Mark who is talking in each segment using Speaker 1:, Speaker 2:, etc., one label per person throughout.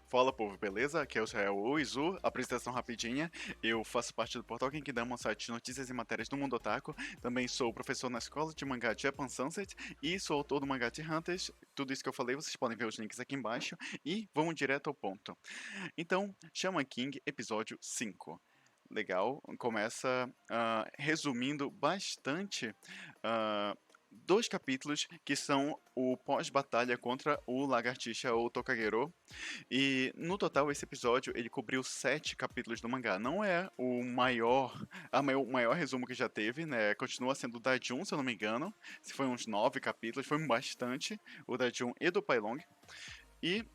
Speaker 1: Fala, povo, beleza? Aqui é o Israel Izu, apresentação rapidinha. Eu faço parte do portal Genkidama, um site de notícias e matérias do mundo otaku. Também sou professor na escola de mangá Japan Sunset e sou autor do mangá de Hunters. Tudo isso que eu falei, vocês podem ver os links aqui embaixo e vamos direto ao ponto. Então, Shaman King, episódio 5. Legal, começa resumindo bastante ah, dois capítulos que são o pós-batalha contra o Lagartixa ou Tokagero. E no total esse episódio ele cobriu 7 capítulos do mangá. Não é o maior resumo que já teve, né? Continua sendo o da Jun, se eu não me engano. Se foi uns 9 capítulos, foi bastante o da Jun e do Pailong. E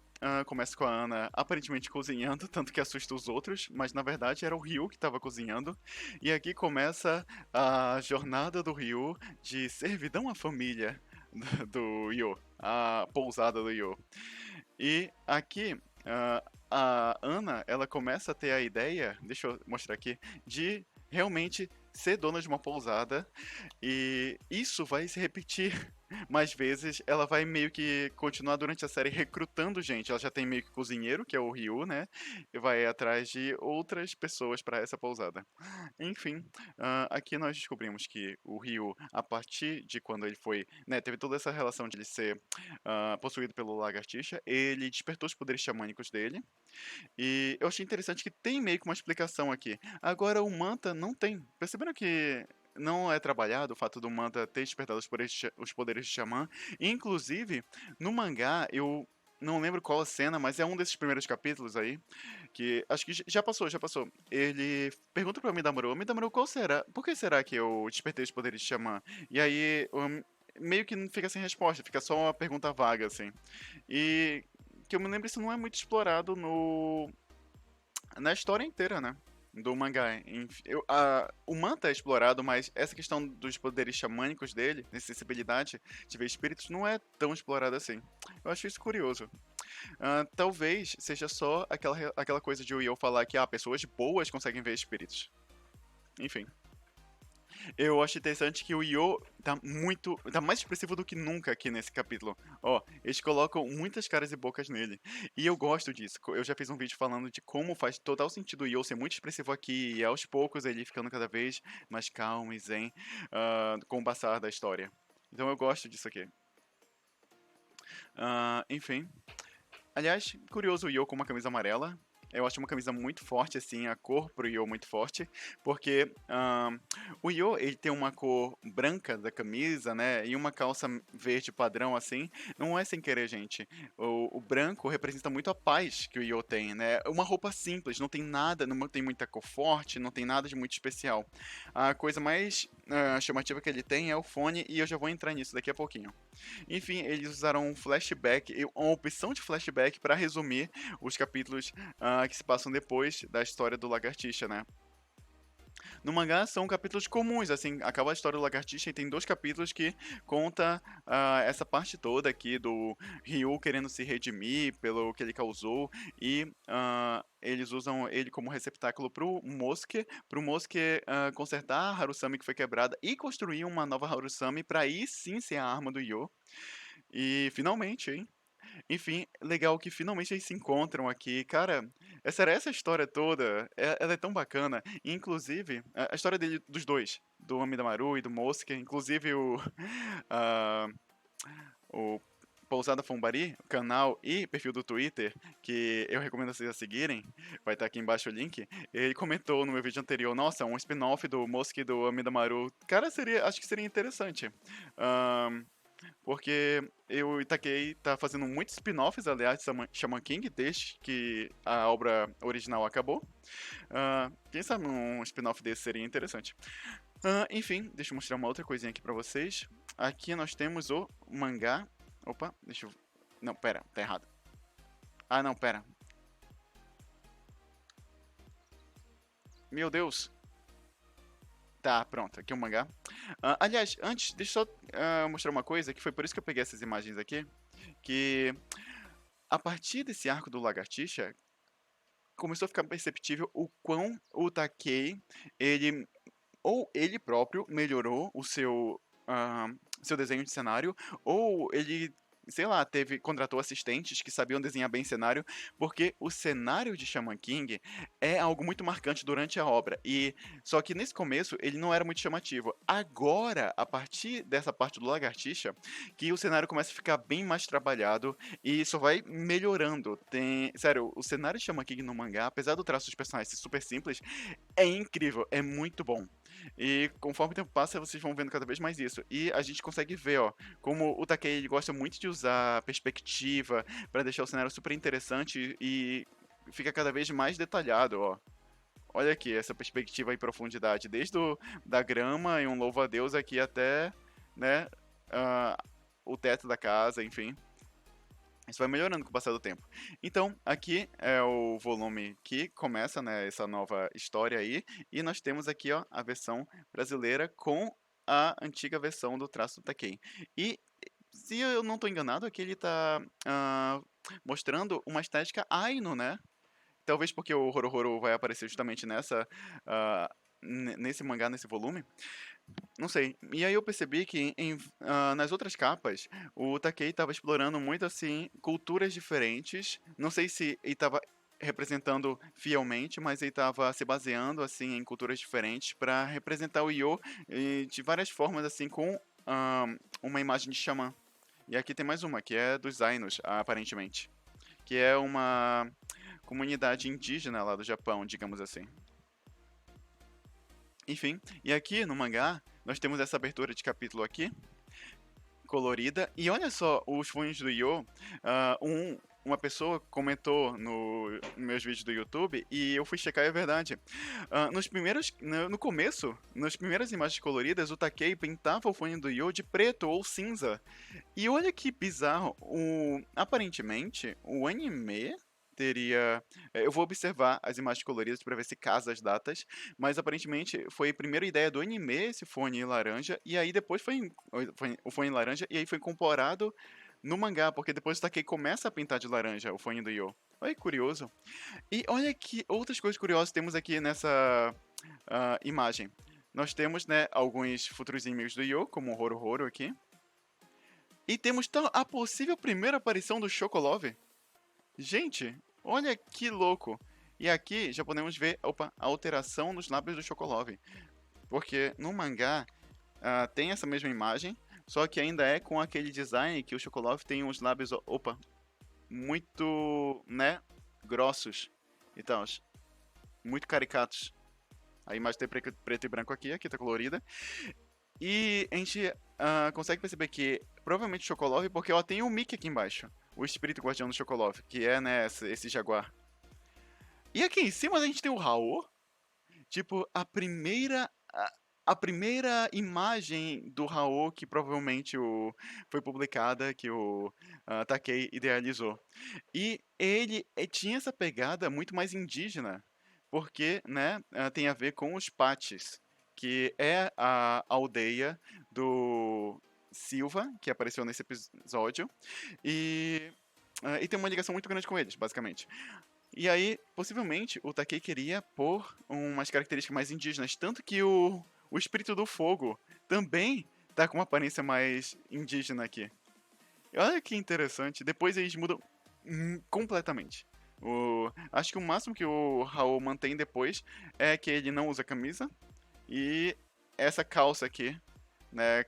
Speaker 1: começa com a Ana aparentemente cozinhando, tanto que assusta os outros, mas na verdade era o Ryu que estava cozinhando. E aqui começa a jornada do Ryu de servidão à família do Yo, a pousada do Yo. E aqui, a Ana, ela começa a ter a ideia, deixa eu mostrar aqui, de realmente ser dona de uma pousada e isso vai se repetir mais vezes. Ela vai meio que continuar durante a série recrutando gente. Ela já tem meio que cozinheiro, que é o Ryu, né? E vai atrás de outras pessoas para essa pousada. Enfim, aqui nós descobrimos que o Ryu, a partir de quando ele foi, né, teve toda essa relação de ele ser possuído pelo Lagartixa, ele despertou os poderes xamânicos dele. E eu achei interessante que tem meio que uma explicação aqui. Agora o Manta não tem. Perceberam que não é trabalhado o fato do Manta ter despertado os poderes de Xamã? Inclusive, no mangá, eu não lembro qual a cena, mas é um desses primeiros capítulos aí, que acho que já passou, já passou. Ele pergunta pra Midamaru, qual será? Por que será que eu despertei os poderes de Xamã? E aí, meio que não fica sem resposta, fica só uma pergunta vaga, assim. E que eu me lembro, isso não é muito explorado na história inteira, né? Do mangá. O Manta é explorado, mas essa questão dos poderes xamânicos dele, de sensibilidade de ver espíritos, não é tão explorada assim. Eu acho isso curioso. Talvez seja só aquela coisa de o Yo falar que pessoas boas conseguem ver espíritos. Enfim. Eu acho interessante que o Yo tá mais expressivo do que nunca aqui nesse capítulo. Ó, eles colocam muitas caras e bocas nele. E eu gosto disso. Eu já fiz um vídeo falando de como faz total sentido o Yo ser muito expressivo aqui e aos poucos ele ficando cada vez mais calmo e zen com o passar da história. Então eu gosto disso aqui. Enfim. Aliás, curioso o Yo com uma camisa amarela. Eu acho uma camisa muito forte, assim, a cor pro Yo muito forte, porque o Yo, ele tem uma cor branca da camisa, né, e uma calça verde padrão, assim, não é sem querer, gente. O branco representa muito a paz que o Yo tem, né, uma roupa simples, não tem nada, não tem muita cor forte, não tem nada de muito especial. A coisa mais chamativa que ele tem é o fone, e eu já vou entrar nisso daqui a pouquinho. Enfim, eles usaram um flashback, uma opção de flashback para resumir os capítulos que se passam depois da história do Lagartixa, né? No mangá são capítulos comuns, assim, acaba a história do Lagartixa e tem 2 capítulos que conta essa parte toda aqui do Ryu querendo se redimir pelo que ele causou e eles usam ele como receptáculo pro Mosuke consertar a Harusami que foi quebrada e construir uma nova Harusami pra aí sim ser a arma do Yo. E finalmente, hein? Enfim, legal que finalmente eles se encontram aqui. Cara, essa história toda, ela é tão bacana. E, inclusive, a história dos dois, do Amidamaru e do Mosuke, inclusive ah, o Pousada Fumbari, o canal e perfil do Twitter, que eu recomendo vocês a seguirem, vai estar aqui embaixo o link. Ele comentou no meu vídeo anterior, nossa, um spin-off do Mosuke e do Amidamaru. Cara, acho que seria interessante. Ahn, porque o Itakei tá fazendo muitos spin-offs, aliás, de Shaman King, desde que a obra original acabou. Quem sabe um spin-off desse seria interessante. Enfim, deixa eu mostrar uma outra coisinha aqui pra vocês. Aqui nós temos o mangá. Opa, deixa eu. Não, pera, tá errado. Não, pera. Meu Deus. Tá, pronto, aqui é o mangá. Aliás, antes, deixa eu só mostrar uma coisa, que foi por isso que eu peguei essas imagens aqui. Que a partir desse arco do Lagartixa, começou a ficar perceptível o quão o Takei, ele ou ele próprio melhorou seu desenho de cenário, ou ele sei lá, contratou assistentes que sabiam desenhar bem cenário, porque o cenário de Shaman King é algo muito marcante durante a obra. E só que nesse começo ele não era muito chamativo. Agora, a partir dessa parte do Lagartixa, que o cenário começa a ficar bem mais trabalhado e só vai melhorando. Sério, o cenário de Shaman King no mangá, apesar do traço dos personagens ser super simples, é incrível, é muito bom. E conforme o tempo passa, vocês vão vendo cada vez mais isso. E a gente consegue ver, ó, como o Takei ele gosta muito de usar perspectiva para deixar o cenário super interessante e fica cada vez mais detalhado, ó. Olha aqui essa perspectiva e profundidade, desde da grama e um louva-a-Deus aqui até, né, ah, o teto da casa, enfim. Isso vai melhorando com o passar do tempo. Então, aqui é o volume que começa, né, essa nova história aí, e nós temos aqui, ó, a versão brasileira com a antiga versão do traço do Takei. E se eu não estou enganado, aqui ele está mostrando uma estética Aino, né? Talvez porque o Horohoro vai aparecer justamente nesse mangá, nesse volume. Não sei. E aí eu percebi que nas outras capas, o Takei estava explorando muito, assim, culturas diferentes. Não sei se ele estava representando fielmente, mas ele estava se baseando, assim, em culturas diferentes para representar o Yo de várias formas, assim, com uma imagem de xamã. E aqui tem mais uma, que é dos Ainos, aparentemente. Que é uma comunidade indígena lá do Japão, digamos assim. Enfim, e aqui no mangá, nós temos essa abertura de capítulo aqui, colorida. E olha só, os funhos do Yo, uma pessoa comentou nos meus vídeos do YouTube e eu fui checar e é verdade. No começo, nas primeiras imagens coloridas, o Takei pintava o funho do Yo de preto ou cinza. E olha que bizarro, aparentemente, o anime teria. Eu vou observar as imagens coloridas para ver se casa as datas, mas aparentemente foi a primeira ideia do anime esse fone laranja, e aí depois foi o fone laranja, e aí foi incorporado no mangá, porque depois o Takei começa a pintar de laranja o fone do Yo. Olha que curioso. E olha que outras coisas curiosas temos aqui nessa imagem. Nós temos, né, alguns futuros inimigos do Yo, como o Horo aqui. E temos a possível primeira aparição do Chocolove. Gente, olha que louco. E aqui já podemos ver, opa, a alteração nos lábios do Chocolove. Porque no mangá tem essa mesma imagem, só que ainda é com aquele design que o Chocolove tem os lábios, opa, muito, né, grossos e tal. Muito caricatos. A imagem tem preto e branco aqui tá colorida. E a gente consegue perceber que provavelmente Chocolove, porque ela tem o Mickey aqui embaixo. O espírito guardião do Chocolove, que é, né, esse jaguar. E aqui em cima a gente tem o Raul. Tipo, a primeira imagem do Raul que provavelmente foi publicada, que o Takei idealizou. E ele tinha essa pegada muito mais indígena, porque, né, tem a ver com os Pates, que é a aldeia do Silva, que apareceu nesse episódio, e tem uma ligação muito grande com eles, basicamente. E aí, possivelmente, o Takei queria pôr umas características mais indígenas, tanto que o espírito do fogo também tá com uma aparência mais indígena aqui. Olha que interessante. Depois eles mudam completamente. Acho que o máximo que o Raul mantém depois é que ele não usa camisa e essa calça aqui, né,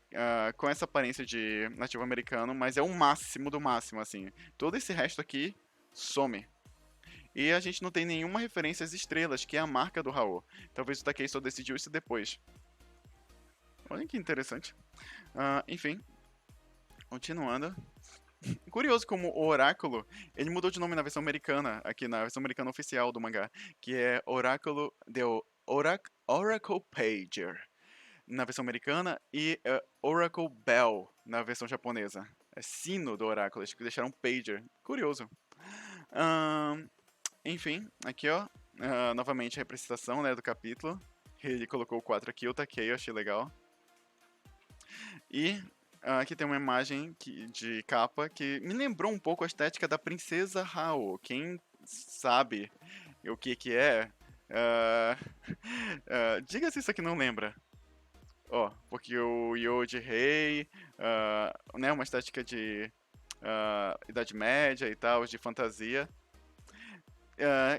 Speaker 1: com essa aparência de nativo americano, mas é o máximo do máximo, assim. Todo esse resto aqui some. E a gente não tem nenhuma referência às estrelas, que é a marca do Raul. Talvez o Takei só decidiu isso depois. Olha que interessante. Enfim, continuando. Curioso como o Oráculo, ele mudou de nome na versão americana, aqui na versão americana oficial do mangá, que é Oráculo de Oracle Pager na versão americana e Oracle Bell na versão japonesa. É sino do oráculo, acho que deixaram Pager. Curioso. Enfim, aqui ó, novamente a representação, né, do capítulo. Ele colocou o 4 aqui, eu taquei, eu achei legal. E aqui tem uma imagem de capa que me lembrou um pouco a estética da Princesa Hao. Quem sabe o que é, diga se isso aqui não lembra. Ó, porque o Yo de Rei, né, uma estética de Idade Média e tal, de fantasia.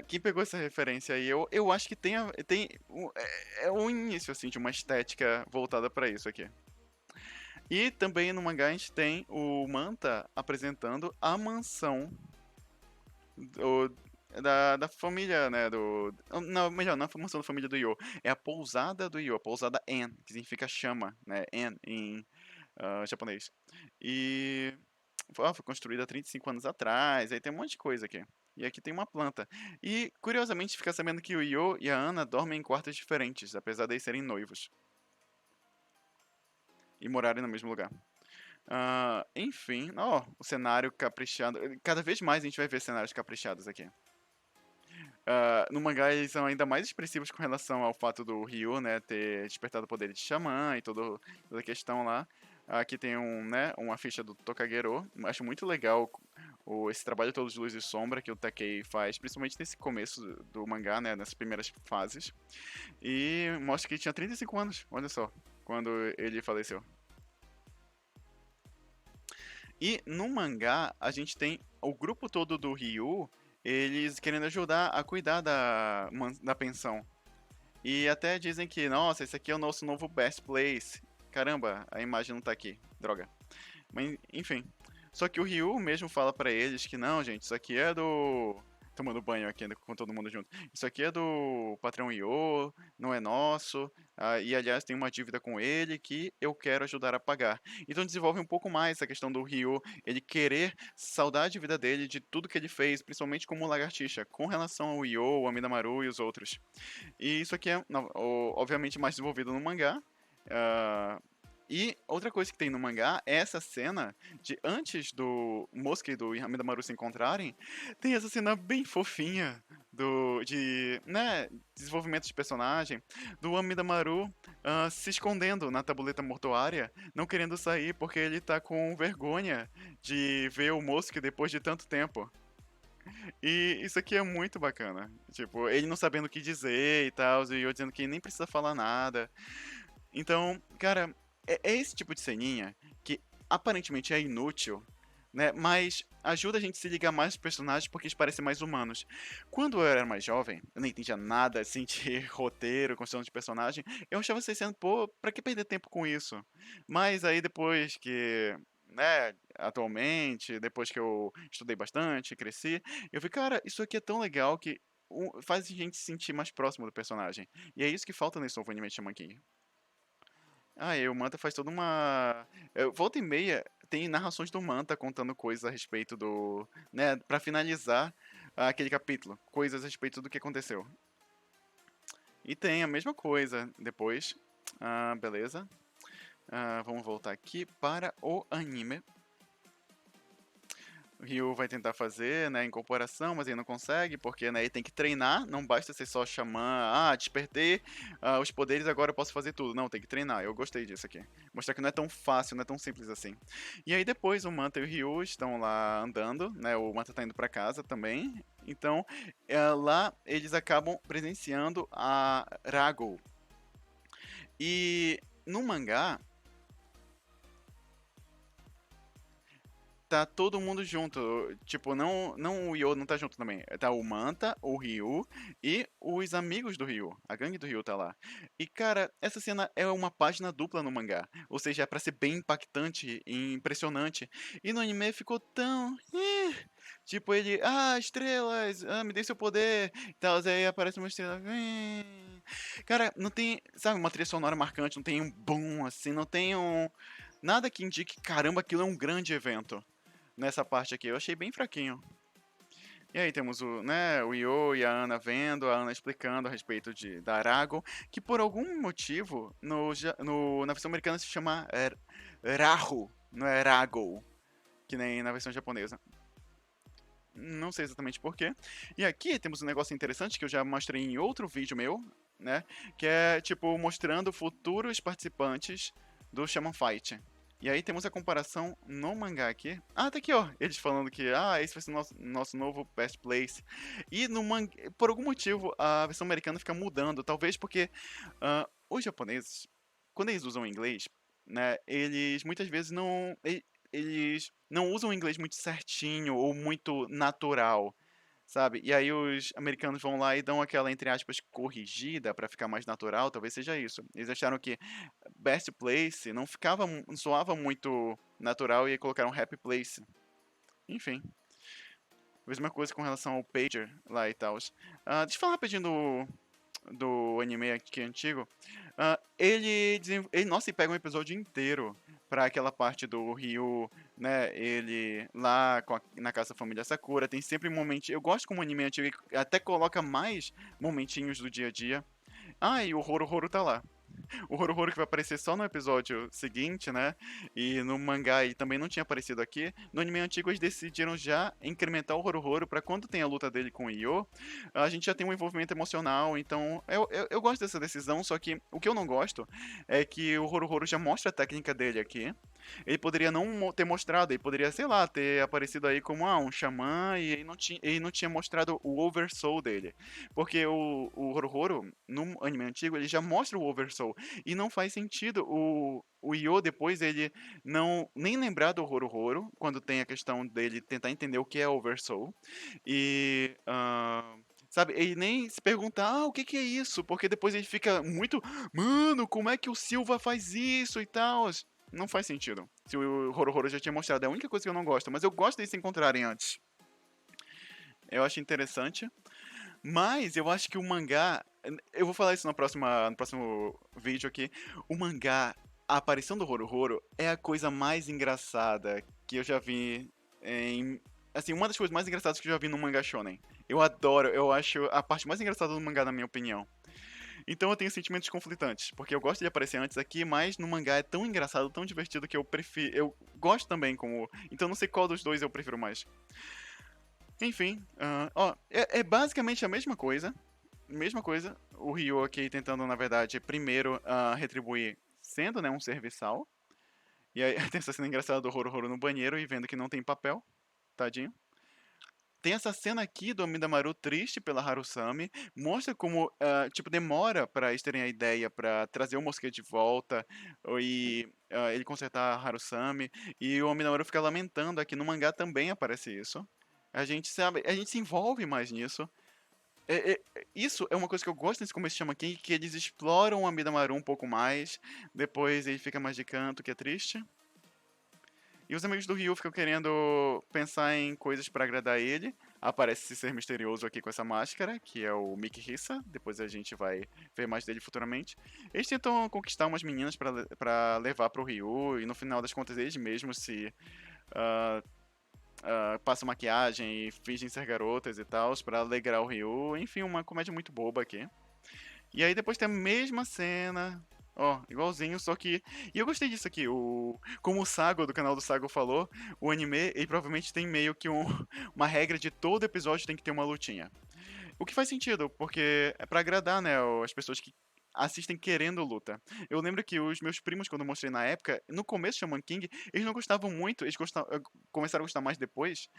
Speaker 1: Quem pegou essa referência aí, eu acho que é um início, assim, de uma estética voltada pra isso aqui. E também no mangá a gente tem o Manta apresentando a mansão do- da família, né, não, melhor, não é a mansão da família do Yo, é a pousada do Yo, a pousada En, que significa chama, né, En em japonês. E foi construída há 35 anos atrás, aí tem um monte de coisa aqui. E aqui tem uma planta. E, curiosamente, fica sabendo que o Yo e a Ana dormem em quartos diferentes, apesar de eles serem noivos. E morarem no mesmo lugar. Enfim, ó, o cenário caprichado. Cada vez mais a gente vai ver cenários caprichados aqui. No mangá eles são ainda mais expressivos com relação ao fato do Ryu, né, ter despertado o poder de xamã e toda a questão lá. Aqui tem uma ficha do Tokagero. Acho muito legal esse trabalho todo de luz e sombra que o Takei faz, principalmente nesse começo do mangá, né, nessas primeiras fases. E mostra que ele tinha 35 anos, olha só, quando ele faleceu. E no mangá, a gente tem o grupo todo do Ryu, eles querendo ajudar a cuidar da pensão. E até dizem que, nossa, esse aqui é o nosso novo best place. Caramba, a imagem não tá aqui. Droga. Mas, enfim. Só que o Ryu mesmo fala pra eles que não, gente, isso aqui é do. Tomando banho aqui ainda com todo mundo junto. Isso aqui é do patrão Yo, não é nosso. E aliás, tem uma dívida com ele que eu quero ajudar a pagar. Então desenvolve um pouco mais essa questão do Ryu, ele querer saldar a dívida dele de tudo que ele fez, principalmente como lagartixa, com relação ao Yo, o Amidamaru e os outros. E isso aqui é, obviamente, mais desenvolvido no mangá. ah, e outra coisa que tem no mangá é essa cena de antes do Mosca e do Hamidamaru se encontrarem, tem essa cena bem fofinha né, desenvolvimento de personagem, do Hamidamaru se escondendo na tabuleta mortuária, não querendo sair porque ele tá com vergonha de ver o Mosca depois de tanto tempo. E isso aqui é muito bacana. Tipo, ele não sabendo o que dizer e tal, e eu dizendo que nem precisa falar nada. Então, cara, é esse tipo de ceninha que aparentemente é inútil, né? Mas ajuda a gente a se ligar mais aos personagens porque eles parecem mais humanos. Quando eu era mais jovem, eu não entendia nada assim de roteiro, construção de personagem. Eu achava vocês sendo, pô, pra que perder tempo com isso? Mas aí depois que, né, atualmente, depois que eu estudei bastante, cresci, eu vi, cara, isso aqui é tão legal que faz a gente se sentir mais próximo do personagem. E é isso que falta nesse novo anime de Shaman King. E o Manta faz toda uma. Volta e meia tem narrações do Manta contando coisas a respeito do. Né, pra finalizar aquele capítulo. Coisas a respeito do que aconteceu. E tem a mesma coisa depois. Beleza. Vamos voltar aqui para o anime. O Ryu vai tentar fazer, né, incorporação, mas ele não consegue, porque, né, ele tem que treinar, não basta ser só xamã, despertei os poderes, agora eu posso fazer tudo. Não, tem que treinar, eu gostei disso aqui. Mostrar que não é tão fácil, não é tão simples assim. E aí depois o Manta e o Ryu estão lá andando, né, o Manta tá indo pra casa também, então lá eles acabam presenciando a Rago. E no mangá, tá todo mundo junto. Tipo, não o Yo não tá junto também. Tá o Manta, o Ryu e os amigos do Ryu. A gangue do Ryu tá lá. E, cara, essa cena é uma página dupla no mangá. Ou seja, é pra ser bem impactante e impressionante. E no anime ficou tão. Tipo, ele. Estrelas! Me dê seu poder! E tal, aí aparece uma estrela. Cara, não tem. Sabe, uma trilha sonora marcante, não tem um boom assim, não tem um. Nada que indique, caramba, aquilo é um grande evento nessa parte aqui. Eu achei bem fraquinho. E aí temos o Yo e a Ana vendo, a Ana explicando a respeito da Arago, que por algum motivo na versão americana se chama Rahu, não é Rago, que nem na versão japonesa. Não sei exatamente porquê. E aqui temos um negócio interessante que eu já mostrei em outro vídeo meu, né? Que é, tipo, mostrando futuros participantes do Shaman Fight. E aí temos a comparação no mangá aqui. Tá aqui, ó. Eles falando que, esse vai ser nosso novo Best Place. E no mangá, por algum motivo, a versão americana fica mudando. Talvez porque os japoneses, quando eles usam inglês, né, eles muitas vezes não. eles não usam o inglês muito certinho ou muito natural, sabe? E aí os americanos vão lá e dão aquela, entre aspas, corrigida pra ficar mais natural, talvez seja isso. Eles acharam que Best Place não ficava, não soava muito natural e aí colocaram Happy Place. Enfim, mesma coisa com relação ao Pager lá e tal. Deixa eu falar rapidinho do anime aqui antigo. Nossa, ele pega um episódio inteiro pra aquela parte do Ryu, né? Ele lá na casa da família Sakura. Tem sempre um momento. Eu gosto como o anime antigo até coloca mais momentinhos do dia a dia. E o Horo tá lá. O Horo que vai aparecer só no episódio seguinte, né? E no mangá ele também não tinha aparecido aqui. No anime antigo eles decidiram já incrementar o Horo pra quando tem a luta dele com o Io, a gente já tem um envolvimento emocional. Então eu gosto dessa decisão, só que o que eu não gosto é que o Horo já mostra a técnica dele aqui. Ele poderia não ter mostrado, ele poderia, sei lá, ter aparecido aí como um xamã e ele não tinha mostrado o Oversoul dele. Porque o Horo, no anime antigo, ele já mostra o Oversoul. E não faz sentido o Io depois ele não nem lembrar do Horo quando tem a questão dele tentar entender o que é Oversoul. E. Sabe, ele nem se perguntar, o que que é isso? Porque depois ele fica muito, mano, como é que o Silva faz isso e tal? Não faz sentido. Se o Horo já tinha mostrado, é a única coisa que eu não gosto, mas eu gosto deles se encontrarem antes. Eu acho interessante. Mas eu acho que o mangá. Eu vou falar isso no próximo vídeo aqui. O mangá, a aparição do Horo é a coisa mais engraçada que eu já vi em. Assim, uma das coisas mais engraçadas que eu já vi no mangá shonen. Eu adoro, eu acho a parte mais engraçada do mangá, na minha opinião. Então eu tenho sentimentos conflitantes, porque eu gosto de aparecer antes aqui, mas no mangá é tão engraçado, tão divertido que eu prefiro. Eu gosto também como. Então eu não sei qual dos dois eu prefiro mais. Enfim, é basicamente a mesma coisa. Mesma coisa, o Ryo aqui tentando, na verdade, primeiro retribuir sendo, né, um serviçal. E aí tem essa cena engraçada do Horo no banheiro e vendo que não tem papel, tadinho. Tem essa cena aqui do Midamaru triste pela Harusami, mostra como, tipo, demora pra eles terem a ideia pra trazer o Mosquete de volta e ele consertar a Harusami. E o Midamaru fica lamentando aqui, no mangá também aparece isso. A gente sabe, a gente se envolve mais nisso. Isso é uma coisa que eu gosto nesse começo de Chama King, que eles exploram a Midamaru um pouco mais, depois ele fica mais de canto, que é triste. E os amigos do Ryu ficam querendo pensar em coisas pra agradar ele. Aparece esse ser misterioso aqui com essa máscara, que é o Mikihisa. Depois a gente vai ver mais dele futuramente. Eles tentam conquistar umas meninas pra levar pro Ryu, e no final das contas eles mesmos se ah, passam maquiagem e fingem ser garotas e tal, pra alegrar o Ryu. Enfim, uma comédia muito boba aqui. E aí depois tem a mesma cena. Ó, igualzinho, só que. E eu gostei disso aqui. Como o Sago, do canal do Sago, falou, o anime, ele provavelmente tem meio que uma regra de todo episódio tem que ter uma lutinha. O que faz sentido, porque é pra agradar, né, as pessoas que assistem querendo luta. Eu lembro que os meus primos, quando eu mostrei na época, no começo de Shaman King, eles não gostavam muito, começaram a gostar mais depois,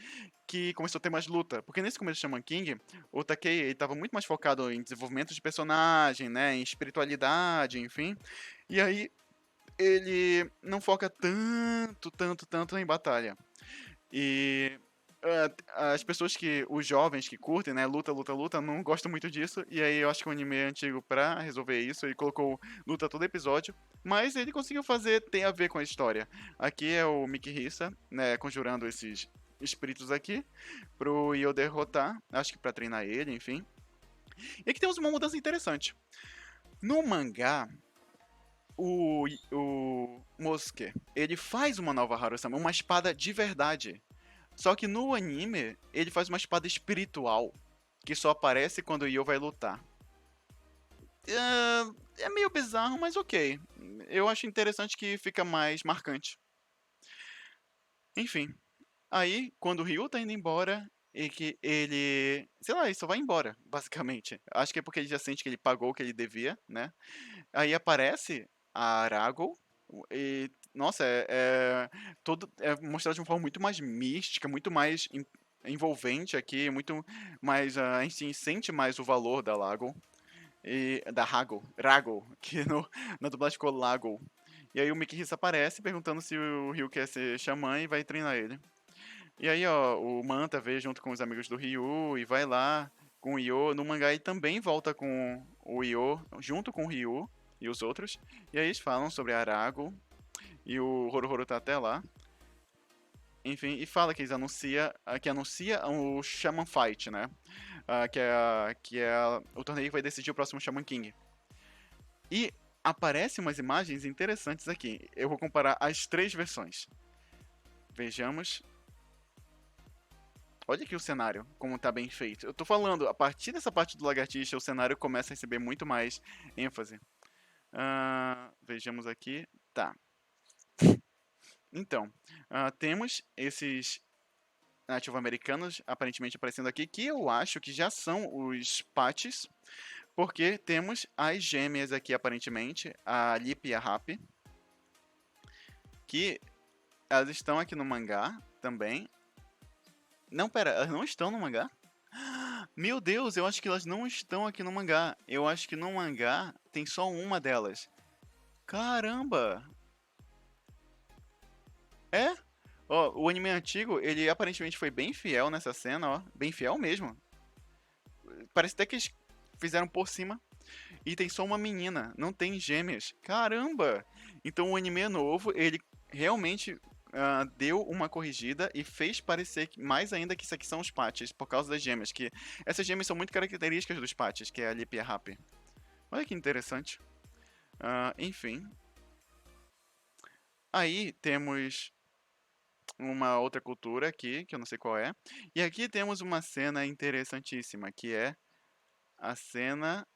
Speaker 1: que começou a ter mais luta. Porque nesse começo de Shaman King, o Takei ele tava muito mais focado em desenvolvimento de personagem, né, em espiritualidade, enfim. E aí ele não foca tanto em batalha. E as pessoas os jovens que curtem, né, luta, não gostam muito disso. E aí eu acho que o anime é antigo pra resolver isso, ele colocou luta todo episódio. Mas ele conseguiu fazer, tem a ver com a história. Aqui é o Mikihisa, né, conjurando esses espíritos aqui pro Io derrotar, acho que pra treinar ele, enfim. E aqui temos uma mudança interessante. No mangá, o Mosuke, ele faz uma nova Harusama, uma espada de verdade. Só que no anime, ele faz uma espada espiritual, que só aparece quando o Io vai lutar. É meio bizarro, mas ok. Eu acho interessante que fica mais marcante. Enfim, aí, quando o Ryu tá indo embora, e que ele. Sei lá, ele só vai embora, basicamente. Acho que é porque ele já sente que ele pagou o que ele devia, né? Aí aparece a Arago. E, nossa, é mostrado de uma forma muito mais mística, muito mais envolvente aqui, muito mais. A gente sente mais o valor da Lago. Da Rago, que na dublagem ficou Lago. E aí o Mikihisa aparece perguntando se o Ryu quer ser xamã e vai treinar ele. E aí, ó, o Manta vê junto com os amigos do Ryu e vai lá com o Io. No mangá ele também volta com o Io, junto com o Ryu e os outros. E aí eles falam sobre Arago e o Horohoro tá até lá. Enfim, e fala que eles anuncia o Shaman Fight, né? O torneio que vai decidir o próximo Shaman King. E aparecem umas imagens interessantes aqui. Eu vou comparar as três versões. Vejamos. Olha aqui o cenário, como tá bem feito. Eu tô falando, a partir dessa parte do lagartixa, o cenário começa a receber muito mais ênfase. Vejamos aqui. Tá. Então, temos esses nativo-americanos aparentemente aparecendo aqui, que eu acho que já são os Patches, porque temos as gêmeas aqui aparentemente, a Lip e a Happy, que elas estão aqui no mangá também. Não, pera, elas não estão no mangá? Meu Deus, eu acho que elas não estão aqui no mangá. Eu acho que no mangá tem só uma delas. Caramba! É? Ó, o anime antigo, ele aparentemente foi bem fiel nessa cena, ó. Bem fiel mesmo. Parece até que eles fizeram por cima. E tem só uma menina, não tem gêmeas. Caramba! Então o anime novo, ele realmente deu uma corrigida e fez parecer mais ainda que isso aqui são os patches, por causa das gêmeas. Que essas gêmeas são muito características dos patches, que é a Lip e a Happy. Olha que interessante. Enfim. Aí temos uma outra cultura aqui, que eu não sei qual é. E aqui temos uma cena interessantíssima, que é a cena,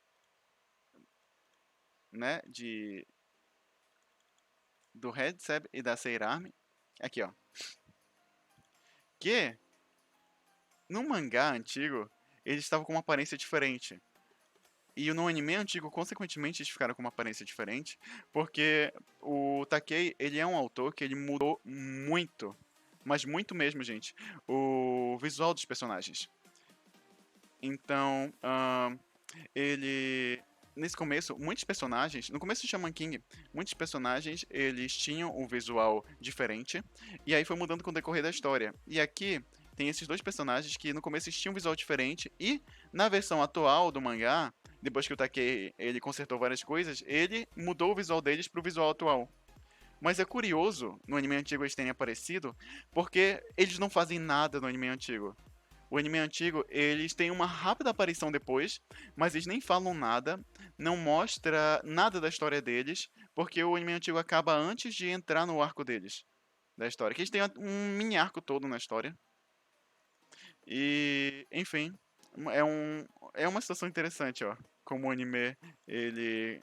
Speaker 1: né, do Red Seb e da Seirarm. Aqui, ó. Que no mangá antigo, eles estavam com uma aparência diferente. E no anime antigo, consequentemente, eles ficaram com uma aparência diferente, porque o Takei, ele é um autor que ele mudou muito, mas muito mesmo, gente, o visual dos personagens. Então, ele nesse começo, muitos personagens, no começo de Shaman King, muitos personagens, eles tinham um visual diferente, e aí foi mudando com o decorrer da história. E aqui tem esses dois personagens que no começo eles tinham um visual diferente, e na versão atual do mangá, depois que o Takei ele consertou várias coisas, ele mudou o visual deles pro visual atual. Mas é curioso no anime antigo eles terem aparecido, porque eles não fazem nada no anime antigo. O anime antigo, eles têm uma rápida aparição depois, mas eles nem falam nada, não mostra nada da história deles, porque o anime antigo acaba antes de entrar no arco deles, da história. Que eles têm um mini arco todo na história. E, enfim, é, um, é uma situação interessante, ó. Como o anime, ele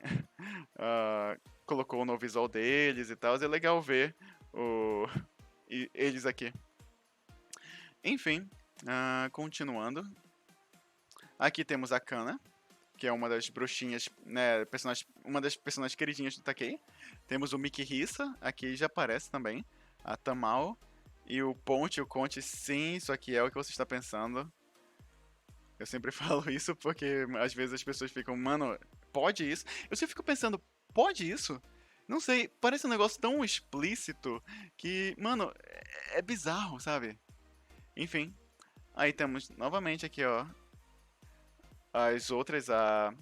Speaker 1: colocou no visual deles e tal. É legal ver eles aqui. Enfim, continuando. Aqui temos a Kana, que é uma das bruxinhas, né, uma das personagens queridinhas do Takei. Temos o Mikihisa, aqui já aparece também. A Tamao. E o Ponte, o Conte, sim, isso aqui é o que você está pensando. Eu sempre falo isso porque às vezes as pessoas ficam, mano, pode isso? Eu sempre fico pensando, pode isso? Não sei, parece um negócio tão explícito que, mano, é bizarro, sabe? Enfim, aí temos novamente aqui, ó, as outras, a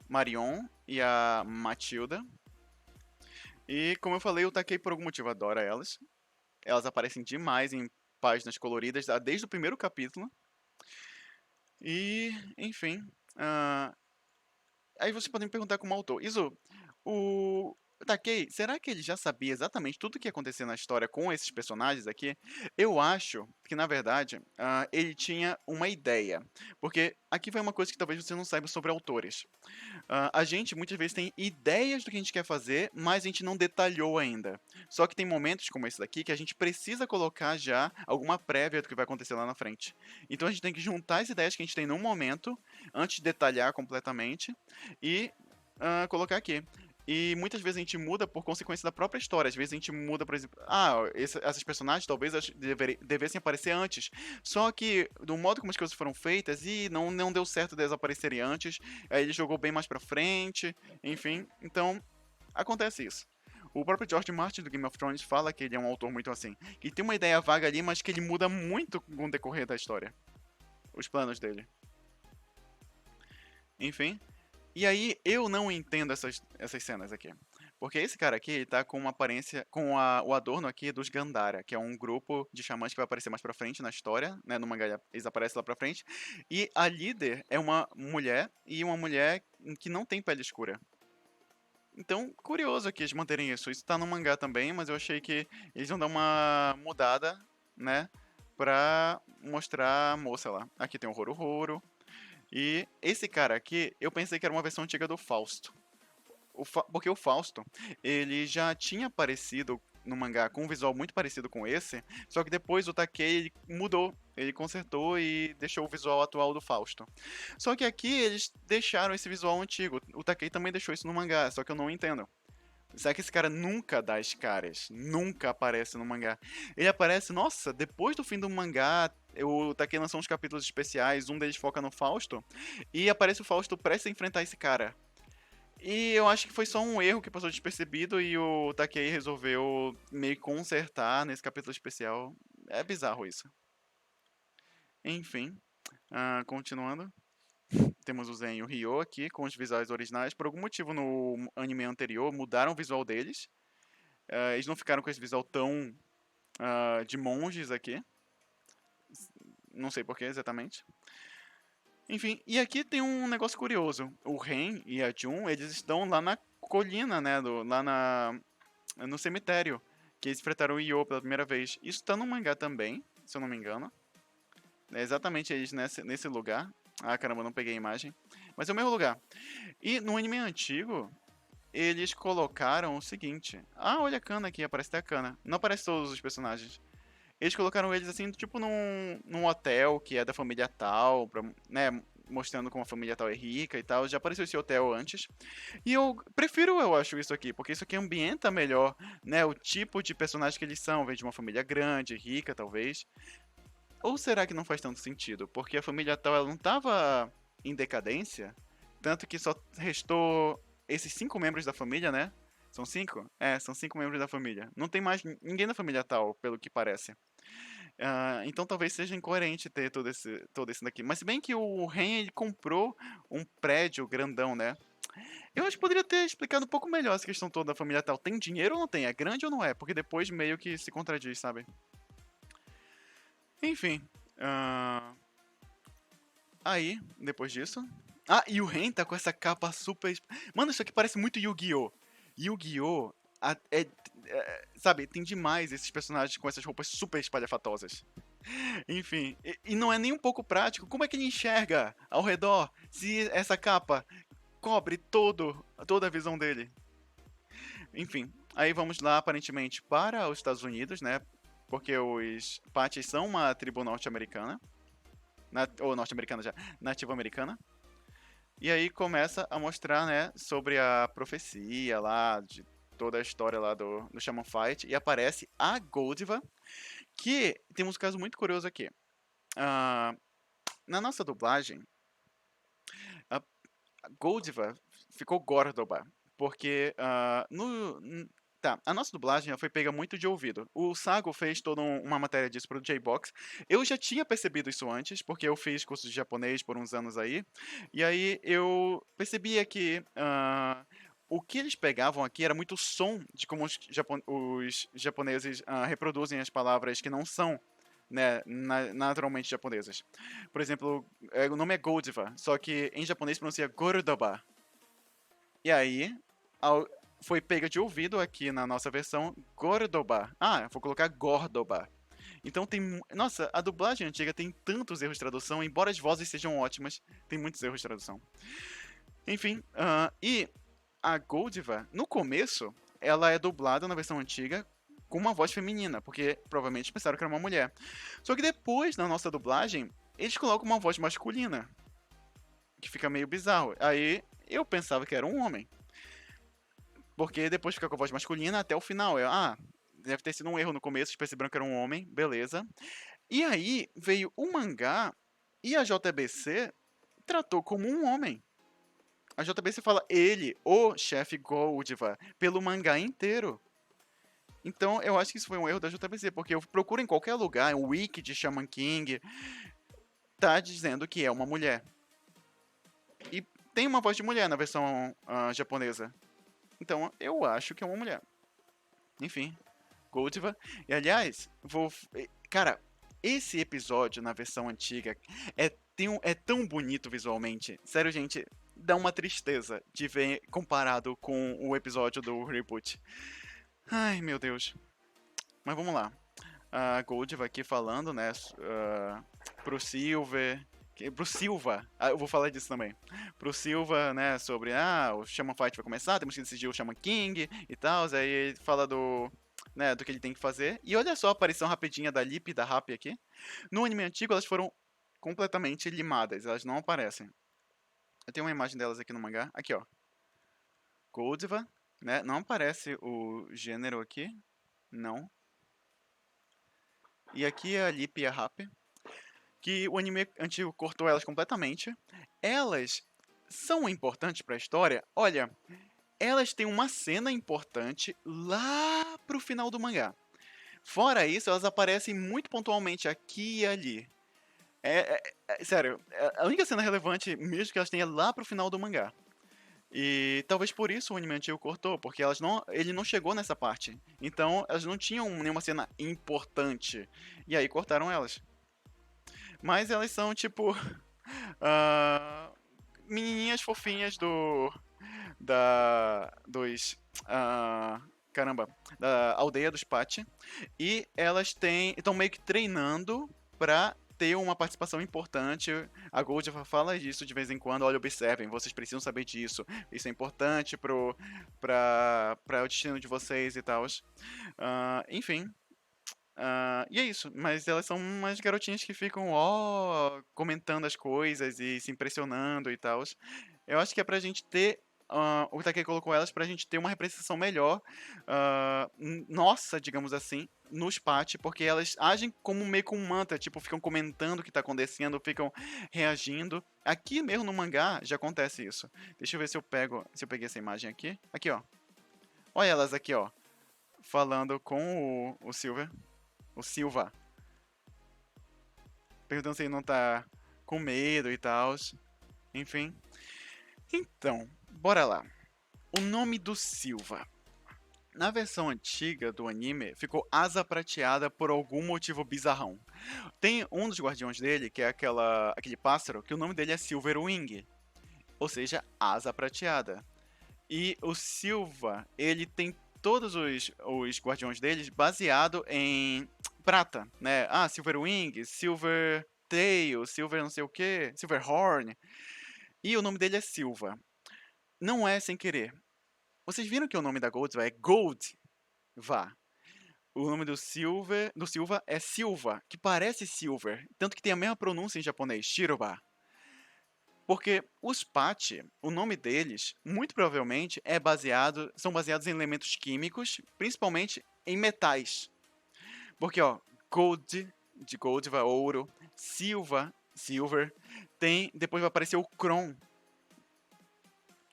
Speaker 1: Marion e a Matilda. E como eu falei, eu taquei por algum motivo, adoro elas. Elas aparecem demais em páginas coloridas, desde o primeiro capítulo. E, enfim. Aí vocês podem me perguntar como autor. Iso, o Takei, será que ele já sabia exatamente tudo o que ia acontecer na história com esses personagens aqui? Eu acho que, na verdade, ele tinha uma ideia. Porque aqui vai uma coisa que talvez você não saiba sobre autores. A gente muitas vezes tem ideias do que a gente quer fazer, mas a gente não detalhou ainda. Só que tem momentos como esse daqui que a gente precisa colocar já alguma prévia do que vai acontecer lá na frente. Então a gente tem que juntar as ideias que a gente tem no momento, antes de detalhar completamente, e colocar aqui. E muitas vezes a gente muda por consequência da própria história. Às vezes a gente muda, por exemplo, essas personagens talvez devessem aparecer antes. Só que, do modo como as coisas foram feitas, e não deu certo deles aparecerem antes, aí ele jogou bem mais pra frente, enfim. Então, acontece isso. O próprio George Martin do Game of Thrones fala que ele é um autor muito assim, que tem uma ideia vaga ali, mas que ele muda muito com o decorrer da história. Os planos dele. Enfim. E aí eu não entendo essas cenas aqui. Porque esse cara aqui, ele tá com uma aparência, com o adorno aqui dos Gandhara, que é um grupo de xamãs que vai aparecer mais pra frente na história, né? No mangá eles aparecem lá pra frente. E a líder é uma mulher, e uma mulher que não tem pele escura. Então, curioso aqui eles manterem isso. Isso tá no mangá também, mas eu achei que eles vão dar uma mudada, né? Pra mostrar a moça lá. Aqui tem o Horo. E esse cara aqui, eu pensei que era uma versão antiga do Fausto. Porque o Fausto, ele já tinha aparecido no mangá com um visual muito parecido com esse, só que depois o Takei ele mudou, ele consertou e deixou o visual atual do Fausto. Só que aqui eles deixaram esse visual antigo, o Takei também deixou isso no mangá, só que eu não entendo. Será que esse cara nunca dá as caras? Nunca aparece no mangá. Ele aparece, nossa, depois do fim do mangá, o Takei lançou uns capítulos especiais, um deles foca no Fausto, e aparece o Fausto prestes a enfrentar esse cara. E eu acho que foi só um erro que passou despercebido e o Takei resolveu meio que consertar nesse capítulo especial. É bizarro isso. Enfim, continuando. Temos o Zen e o Ryo aqui com os visuais originais. Por algum motivo no anime anterior mudaram o visual deles. Eles não ficaram com esse visual tão de monges aqui. Não sei porquê exatamente. Enfim, e aqui tem um negócio curioso. O Ren e a Jun, eles estão lá na colina, né? No cemitério. Que eles enfrentaram o Io pela primeira vez. Isso tá no mangá também, se eu não me engano. É exatamente eles nesse lugar. Ah, caramba, não peguei a imagem. Mas é o mesmo lugar. E no anime antigo, eles colocaram o seguinte. Ah, olha a Kana aqui, aparece até a Kana. Não aparece todos os personagens. Eles colocaram eles assim, tipo num hotel que é da família tal, pra, né, mostrando como a família tal é rica e tal. Já apareceu esse hotel antes. E eu acho, isso aqui, porque isso aqui ambienta melhor, né, o tipo de personagem que eles são, vem de uma família grande, rica, talvez. Ou será que não faz tanto sentido? Porque a família tal, ela não tava em decadência, tanto que só restou esses 5 membros da família, né? São 5? É, são 5 membros da família. Não tem mais ninguém da família tal, pelo que parece. Então talvez seja incoerente ter todo esse daqui. Mas se bem que o Ren ele comprou um prédio grandão, né? Eu acho que poderia ter explicado um pouco melhor essa questão toda da família tal. Tem dinheiro ou não tem? É grande ou não é? Porque depois meio que se contradiz, sabe? Enfim. Aí, depois disso. Ah, e o Ren tá com essa capa super. Mano, isso aqui parece muito Yu-Gi-Oh! Yu-Gi-Oh! Sabe, tem demais esses personagens com essas roupas super espalhafatosas. Enfim, e não é nem um pouco prático. Como é que ele enxerga ao redor se essa capa cobre toda a visão dele? Enfim, aí vamos lá, aparentemente, para os Estados Unidos, né? Porque os Pates são uma tribo norte-americana. Ou norte-americana já, nativa-americana. E aí começa a mostrar, né, sobre a profecia lá, de toda a história lá do Shaman Fight. E aparece a Goldiva, que temos um caso muito curioso aqui. Na nossa dublagem, a Goldiva ficou Gordoba, porque tá, a nossa dublagem foi pega muito de ouvido. O Sago fez toda uma matéria disso pro J-Box. Eu já tinha percebido isso antes, porque eu fiz curso de japonês por uns anos aí. E aí eu percebia que o que eles pegavam aqui era muito o som de como os japoneses reproduzem as palavras que não são, né, naturalmente japonesas. Por exemplo, o nome é Goldiva, só que em japonês pronuncia Gordoba. E aí, foi pega de ouvido aqui na nossa versão Gordoba. Ah, vou colocar Gordoba. Então tem. Nossa, a dublagem antiga tem tantos erros de tradução, embora as vozes sejam ótimas, tem muitos erros de tradução. Enfim, e a Goldiva, no começo, ela é dublada na versão antiga com uma voz feminina, porque provavelmente pensaram que era uma mulher. Só que depois, na nossa dublagem, eles colocam uma voz masculina, que fica meio bizarro. Aí eu pensava que era um homem. Porque depois fica com a voz masculina até o final. Deve ter sido um erro no começo, eles perceberam que era um homem, beleza. E aí veio o mangá e a JBC tratou como um homem. A JBC fala ele, o chefe Goldiva, pelo mangá inteiro. Então, eu acho que isso foi um erro da JBC, porque eu procuro em qualquer lugar, um wiki de Shaman King, tá dizendo que é uma mulher. E tem uma voz de mulher na versão japonesa. Então, eu acho que é uma mulher. Enfim, Goldiva. E, aliás, cara, esse episódio na versão antiga é tão bonito visualmente. Sério, gente, dá uma tristeza de ver comparado com o episódio do reboot. Ai, meu Deus. Mas vamos lá. A Goldiva aqui falando, né, pro Silver, pro Silva, eu vou falar disso também, pro Silva, né, sobre, o Shaman Fight vai começar, temos que decidir o Shaman King e tal, aí ele fala do que ele tem que fazer, e olha só a aparição rapidinha da Lip e da Happy aqui. No anime antigo elas foram completamente limadas, elas não aparecem. Eu tenho uma imagem delas aqui no mangá, aqui ó, Goldiva, né, não aparece o gênero aqui, não. E aqui é a Lip e a Happy, que o anime antigo cortou elas completamente. Elas são importantes para a história? Olha, elas têm uma cena importante lá pro final do mangá. Fora isso, elas aparecem muito pontualmente aqui e ali. Sério, a única cena relevante mesmo que elas têm é lá pro final do mangá. E talvez por isso o anime antigo cortou, porque ele não chegou nessa parte. Então elas não tinham nenhuma cena importante. E aí cortaram elas. Mas elas são tipo ah, menininhas fofinhas dos caramba, da aldeia dos Pati, e elas estão meio que treinando pra ter uma participação importante. A Gold fala disso de vez em quando. Olha, observem, vocês precisam saber disso. Isso é importante para o destino de vocês e tal. Enfim, e é isso, mas elas são umas garotinhas que ficam, comentando as coisas e se impressionando e tal. Eu acho que é pra gente ter. O Takei colocou elas pra gente ter uma representação melhor, nossa, digamos assim, nos pate, porque elas agem como meio com um mantra, tipo, ficam comentando o que tá acontecendo, ficam reagindo. Aqui mesmo no mangá já acontece isso. Deixa eu ver se eu peguei essa imagem aqui. Aqui, ó. Olha elas aqui, ó. Falando com o Silver. O Silva. Perguntando se ele não tá com medo e tal. Enfim. Então, bora lá. O nome do Silva. Na versão antiga do anime, ficou Asa Prateada por algum motivo bizarrão. Tem um dos guardiões dele, que é aquele pássaro, que o nome dele é Silverwing. Ou seja, Asa Prateada. E o Silva, ele tem todos os guardiões deles baseado em prata, né? Silverwing, Silver Tail, Silver não sei o que, Silverhorn. E o nome dele é Silva. Não é sem querer. Vocês viram que o nome da Gold é Gold? Vá. O nome do Silva é Silva, que parece Silver, tanto que tem a mesma pronúncia em japonês, Shiroba. Porque os Pachi, o nome deles, muito provavelmente são baseados em elementos químicos, principalmente em metais. Porque, ó, Gold, de Gold vai ouro, Silver, depois vai aparecer o Kron,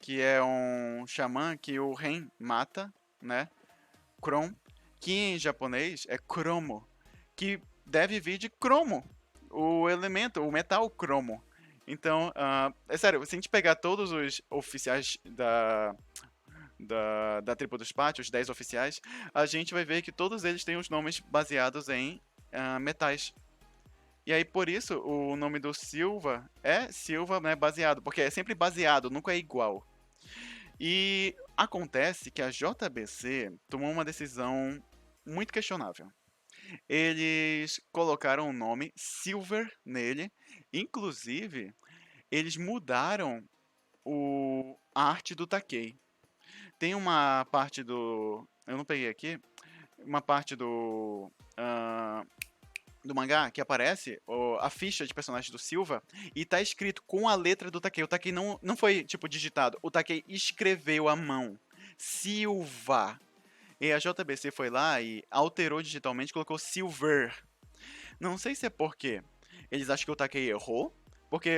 Speaker 1: que é um xamã que o Ren mata, né? Kron, que em japonês é cromo, que deve vir de cromo, o elemento, o metal cromo. Então, é sério, se a gente pegar todos os oficiais da tribo dos pátios, os 10 oficiais, a gente vai ver que todos eles têm os nomes baseados em metais. E aí, por isso, o nome do Silva é Silva, né, baseado, porque é sempre baseado, nunca é igual. E acontece que a JBC tomou uma decisão muito questionável. Eles colocaram o nome Silver nele, inclusive eles mudaram a arte do Takei. Tem uma parte eu não peguei aqui. Uma parte do mangá que aparece a ficha de personagem do Silva e tá escrito com a letra do Takei. O Takei não foi, tipo, digitado. O Takei escreveu à mão. Silva. E a JBC foi lá e alterou digitalmente e colocou Silver. Não sei se é porque eles acham que o Takei errou, porque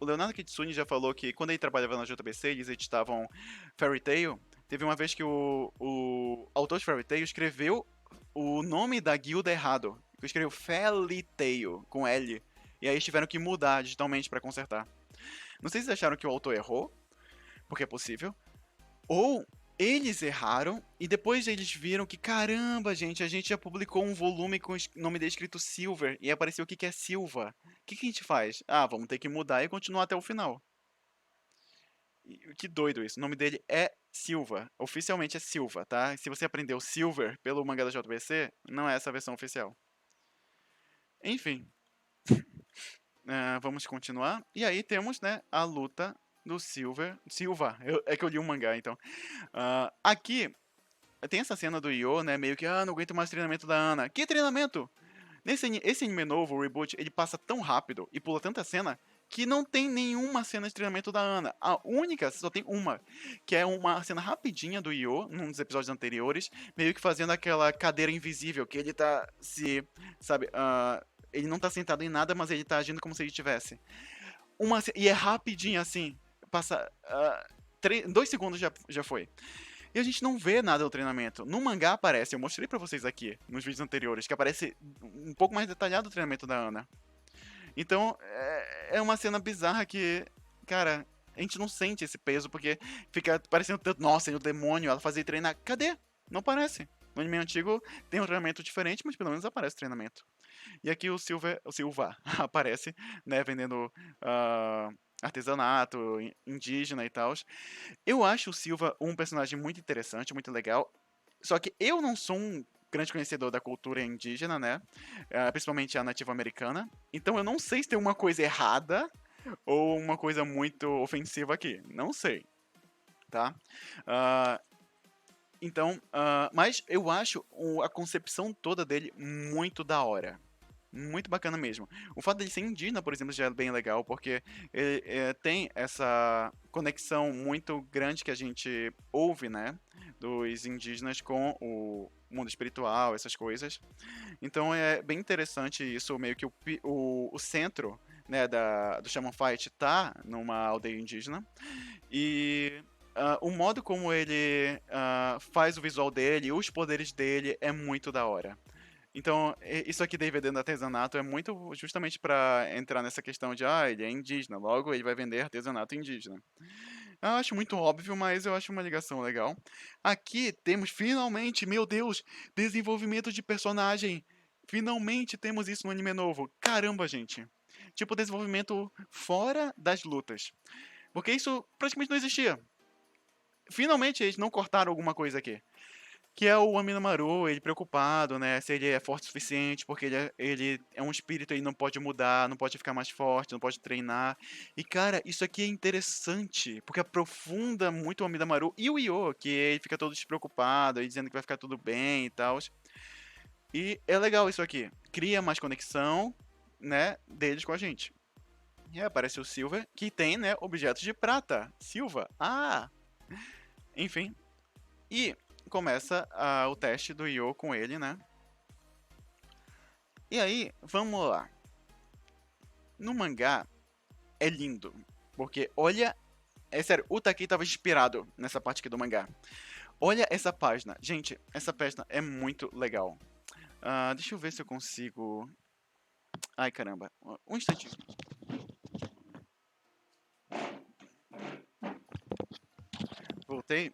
Speaker 1: o Leonardo Kitsune já falou que quando ele trabalhava na JBC, eles editavam Fairy Tail, Teve uma vez que o autor de Fairy Tail escreveu o nome da guilda errado. Escreveu Fairy Tail, com L. E aí eles tiveram que mudar digitalmente pra consertar. Não sei se vocês acharam que o autor errou, porque é possível. Ou eles erraram e depois eles viram que, caramba, gente, a gente já publicou um volume com o nome dele escrito Silver e apareceu o que que é Silva. O que que a gente faz? Ah, vamos ter que mudar e continuar até o final. Que doido isso. O nome dele é Silva. Oficialmente é Silva, tá? Se você aprendeu Silver pelo mangá da JBC, não é essa a versão oficial. Enfim, vamos continuar. E aí temos, né, a luta do Silva. É que eu li um mangá, então. Aqui tem essa cena do Io, né? Meio que, não aguento mais o treinamento da Ana. Que treinamento? Esse anime novo, o Reboot, ele passa tão rápido e pula tanta cena que não tem nenhuma cena de treinamento da Ana. A única, só tem uma, que é uma cena rapidinha do Io, num dos episódios anteriores, meio que fazendo aquela cadeira invisível, que ele tá sabe, ele não tá sentado em nada, mas ele tá agindo como se ele tivesse. E é rapidinho assim, passa 2 segundos já foi. E a gente não vê nada do treinamento. No mangá aparece, eu mostrei pra vocês aqui, nos vídeos anteriores, que aparece um pouco mais detalhado o treinamento da Ana. Então, é uma cena bizarra que, cara, a gente não sente esse peso, porque fica parecendo, nossa, ele é o demônio, ela fazia treinar. Cadê? Não parece. No anime antigo tem um treinamento diferente, mas pelo menos aparece treinamento. E aqui o Silva aparece, né, vendendo artesanato indígena e tal. Eu acho o Silva um personagem muito interessante, muito legal. Só que eu não sou um grande conhecedor da cultura indígena, né? Principalmente a nativa americana. Então eu não sei se tem uma coisa errada ou uma coisa muito ofensiva aqui. Não sei, tá? Ah, então, mas eu acho a concepção toda dele muito da hora. Muito bacana mesmo. O fato dele ser indígena, por exemplo, já é bem legal, porque ele tem essa conexão muito grande que a gente ouve, né? Dos indígenas com o mundo espiritual, essas coisas. Então é bem interessante isso, meio que o centro, né, do Shaman Fight tá numa aldeia indígena. E o modo como ele faz o visual dele, os poderes dele, é muito da hora. Então, isso aqui daí vendendo artesanato é muito justamente pra entrar nessa questão de, ele é indígena, logo ele vai vender artesanato indígena. Eu acho muito óbvio, mas eu acho uma ligação legal. Aqui temos finalmente, meu Deus, desenvolvimento de personagem. Finalmente temos isso no anime novo. Caramba, gente. Tipo, desenvolvimento fora das lutas. Porque isso praticamente não existia. Finalmente eles não cortaram alguma coisa aqui. Que é o Aminomaru, ele preocupado, né? Se ele é forte o suficiente, porque ele é um espírito, ele não pode mudar, não pode ficar mais forte, não pode treinar. E, cara, isso aqui é interessante, porque aprofunda muito o Aminomaru e o Io, que ele fica todo despreocupado, aí dizendo que vai ficar tudo bem e tal. E é legal isso aqui. Cria mais conexão, né, deles com a gente. E aí aparece o Silver, que tem, né, objetos de prata. Silva. Enfim. E começa o teste do Io com ele, né? E aí, vamos lá. No mangá, é lindo. Porque olha. É sério, o Taki tava inspirado nessa parte aqui do mangá. Olha essa página. Gente, essa página é muito legal. Deixa eu ver se eu consigo. Ai, caramba. Um instantinho. Voltei.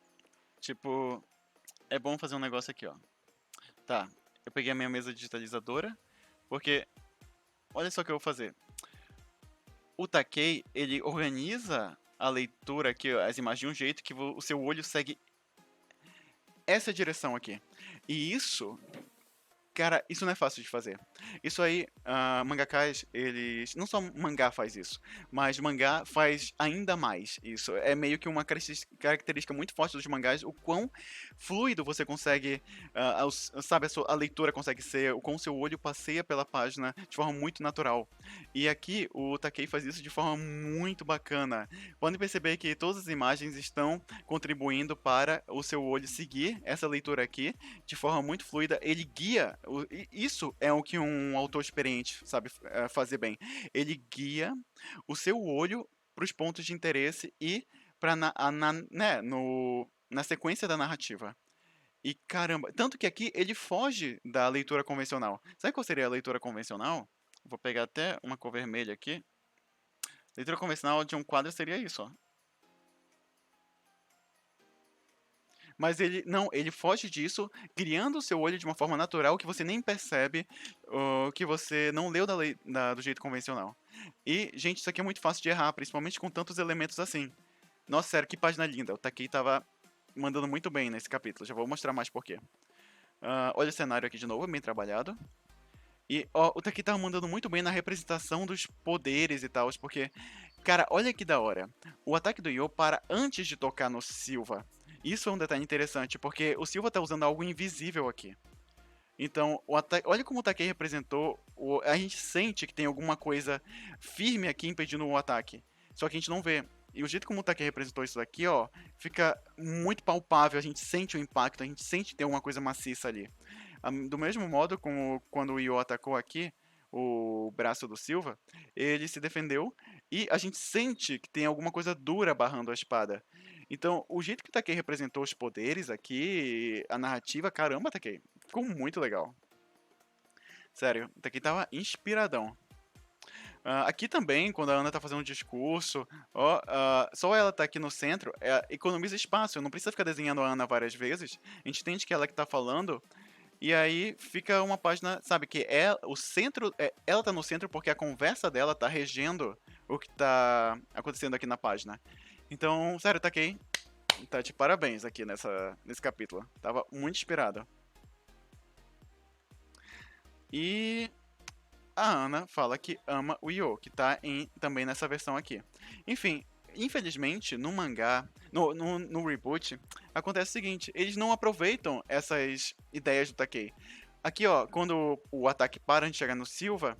Speaker 1: Tipo, é bom fazer um negócio aqui, ó. Tá. Eu peguei a minha mesa digitalizadora. Porque, olha só o que eu vou fazer. O Takei, ele organiza a leitura aqui, as imagens de um jeito que o seu olho segue essa direção aqui. E isso, cara, isso não é fácil de fazer. Isso aí, mangakás, eles. Não só mangá faz isso, mas mangá faz ainda mais isso. É meio que uma característica muito forte dos mangás, o quão fluido você consegue. Sabe, a leitura consegue ser, o quão seu olho passeia pela página de forma muito natural. E aqui o Takei faz isso de forma muito bacana. Podem perceber que todas as imagens estão contribuindo para o seu olho seguir essa leitura aqui de forma muito fluida. Ele guia. Isso é o que um autor experiente sabe fazer bem. Ele guia o seu olho para os pontos de interesse e para né, na sequência da narrativa. E caramba, tanto que aqui ele foge da leitura convencional. Sabe qual seria a leitura convencional? Vou pegar até uma cor vermelha aqui. Leitura convencional de um quadro seria isso, ó. Mas ele não, ele foge disso, criando o seu olho de uma forma natural que você nem percebe que você não leu do jeito convencional. E, gente, isso aqui é muito fácil de errar, principalmente com tantos elementos assim. Nossa, sério, que página linda. O Takei tava mandando muito bem nesse capítulo. Já vou mostrar mais por quê. Olha o cenário aqui de novo, bem trabalhado. E ó, o Takei tava mandando muito bem na representação dos poderes e tal, porque, cara, olha que da hora. O ataque do Yo para antes de tocar no Silva. Isso é um detalhe interessante, porque o Silva tá usando algo invisível aqui. Então, olha como o Takei representou. A gente sente que tem alguma coisa firme aqui impedindo o ataque. Só que a gente não vê. E o jeito como o Takei representou isso daqui, ó, fica muito palpável. A gente sente o impacto, a gente sente que tem alguma coisa maciça ali. Do mesmo modo como quando o Io atacou aqui o braço do Silva, ele se defendeu e a gente sente que tem alguma coisa dura barrando a espada. Então, o jeito que o Takei representou os poderes aqui, a narrativa, caramba, Takei, ficou muito legal. Sério, o Takei tava inspiradão. Aqui também, quando a Ana tá fazendo um discurso, ó, só ela tá aqui no centro, economiza espaço, não precisa ficar desenhando a Ana várias vezes. A gente entende que ela que tá falando, e aí fica uma página, sabe, que é o centro, ela tá no centro porque a conversa dela tá regendo o que tá acontecendo aqui na página. Então, sério, Takei, tá de parabéns aqui nesse capítulo. Tava muito inspirado. E a Ana fala que ama o Yo, que tá também nessa versão aqui. Enfim, infelizmente, no mangá, no reboot, acontece o seguinte, eles não aproveitam essas ideias do Takei. Aqui, ó, quando o ataque para antes de chegar no Silva,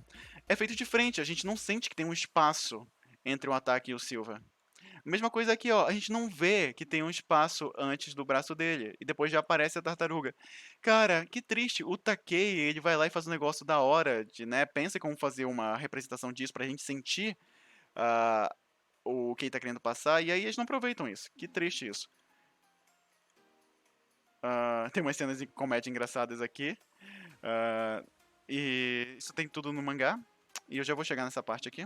Speaker 1: é feito de frente, a gente não sente que tem um espaço entre o ataque e o Silva. Mesma coisa aqui, ó. A gente não vê que tem um espaço antes do braço dele. E depois já aparece a tartaruga. Cara, que triste. O Takei, ele vai lá e faz um negócio da hora de, né? Pensa como fazer uma representação disso pra gente sentir ah, o que ele tá querendo passar. E aí eles não aproveitam isso. Que triste isso. Tem umas cenas de comédia engraçadas aqui. E isso tem tudo no mangá. E eu já vou chegar nessa parte aqui.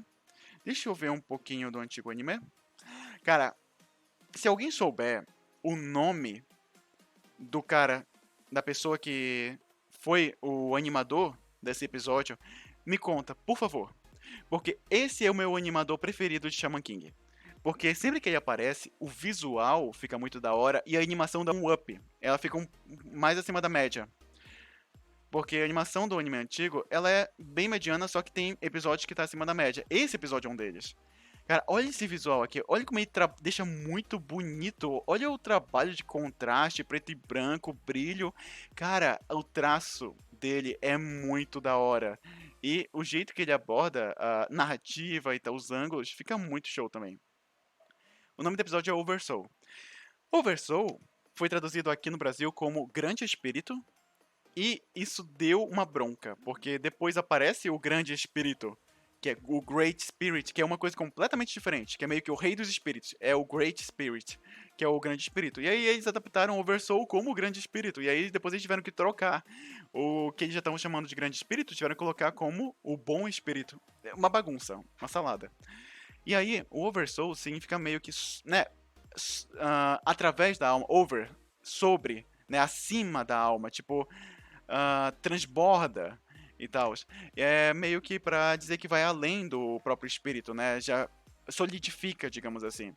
Speaker 1: Deixa eu ver um pouquinho do antigo anime. Cara, se alguém souber o nome do cara, da pessoa que foi o animador desse episódio, me conta, por favor. Porque esse é o meu animador preferido de Shaman King. Porque sempre que ele aparece, o visual fica muito da hora e a animação dá um up. Ela fica mais acima da média. Porque a animação do anime antigo, ela é bem mediana, só que tem episódios que tá acima da média. Esse episódio é um deles. Cara, olha esse visual aqui. Olha como ele deixa muito bonito. Olha o trabalho de contraste, preto e branco, brilho. Cara, o traço dele é muito da hora. E o jeito que ele aborda a narrativa e tal, os ângulos, fica muito show também. O nome do episódio é Oversoul. Oversoul foi traduzido aqui no Brasil como Grande Espírito. E isso deu uma bronca, porque depois aparece o Grande Espírito, que é o Great Spirit, que é uma coisa completamente diferente, que é meio que o Rei dos Espíritos, é o Great Spirit, que é o Grande Espírito. E aí eles adaptaram o Oversoul como o Grande Espírito, e aí depois eles tiveram que trocar o que eles já estavam chamando de Grande Espírito, tiveram que colocar como o Bom Espírito. É uma bagunça, uma salada. E aí, o Oversoul significa meio que, né, através da alma, over, sobre, né, acima da alma, tipo, transborda e tal. É meio que pra dizer que vai além do próprio espírito, né? Já solidifica, digamos assim.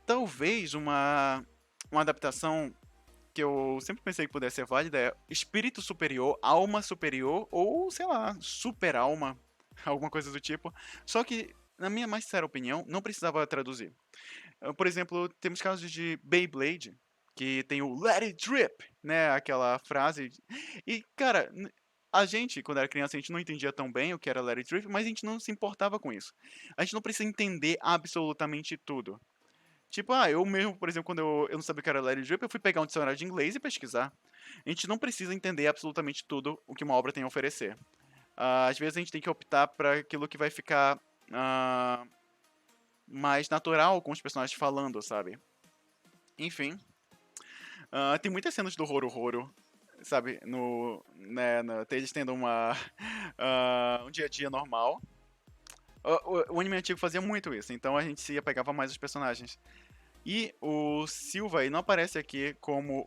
Speaker 1: Talvez uma adaptação que eu sempre pensei que pudesse ser válida é espírito superior, alma superior ou, sei lá, super alma, alguma coisa do tipo. Só que, na minha mais sincera opinião, não precisava traduzir. Por exemplo, temos casos de Beyblade, que tem o Let It Drip, né? Aquela frase. E, cara, a gente, quando era criança, a gente não entendia tão bem o que era Let It Drip, mas a gente não se importava com isso. A gente não precisa entender absolutamente tudo. Tipo, eu mesmo, por exemplo, quando eu não sabia o que era Let It Drip, eu fui pegar um dicionário de inglês e pesquisar. A gente não precisa entender absolutamente tudo o que uma obra tem a oferecer. Às vezes a gente tem que optar para aquilo que vai ficar mais natural com os personagens falando, sabe? Enfim. Tem muitas cenas do Horo, sabe? Eles tendo um dia a dia normal. O anime antigo fazia muito isso, então a gente se apegava mais aos personagens. E o Silva, ele não aparece aqui como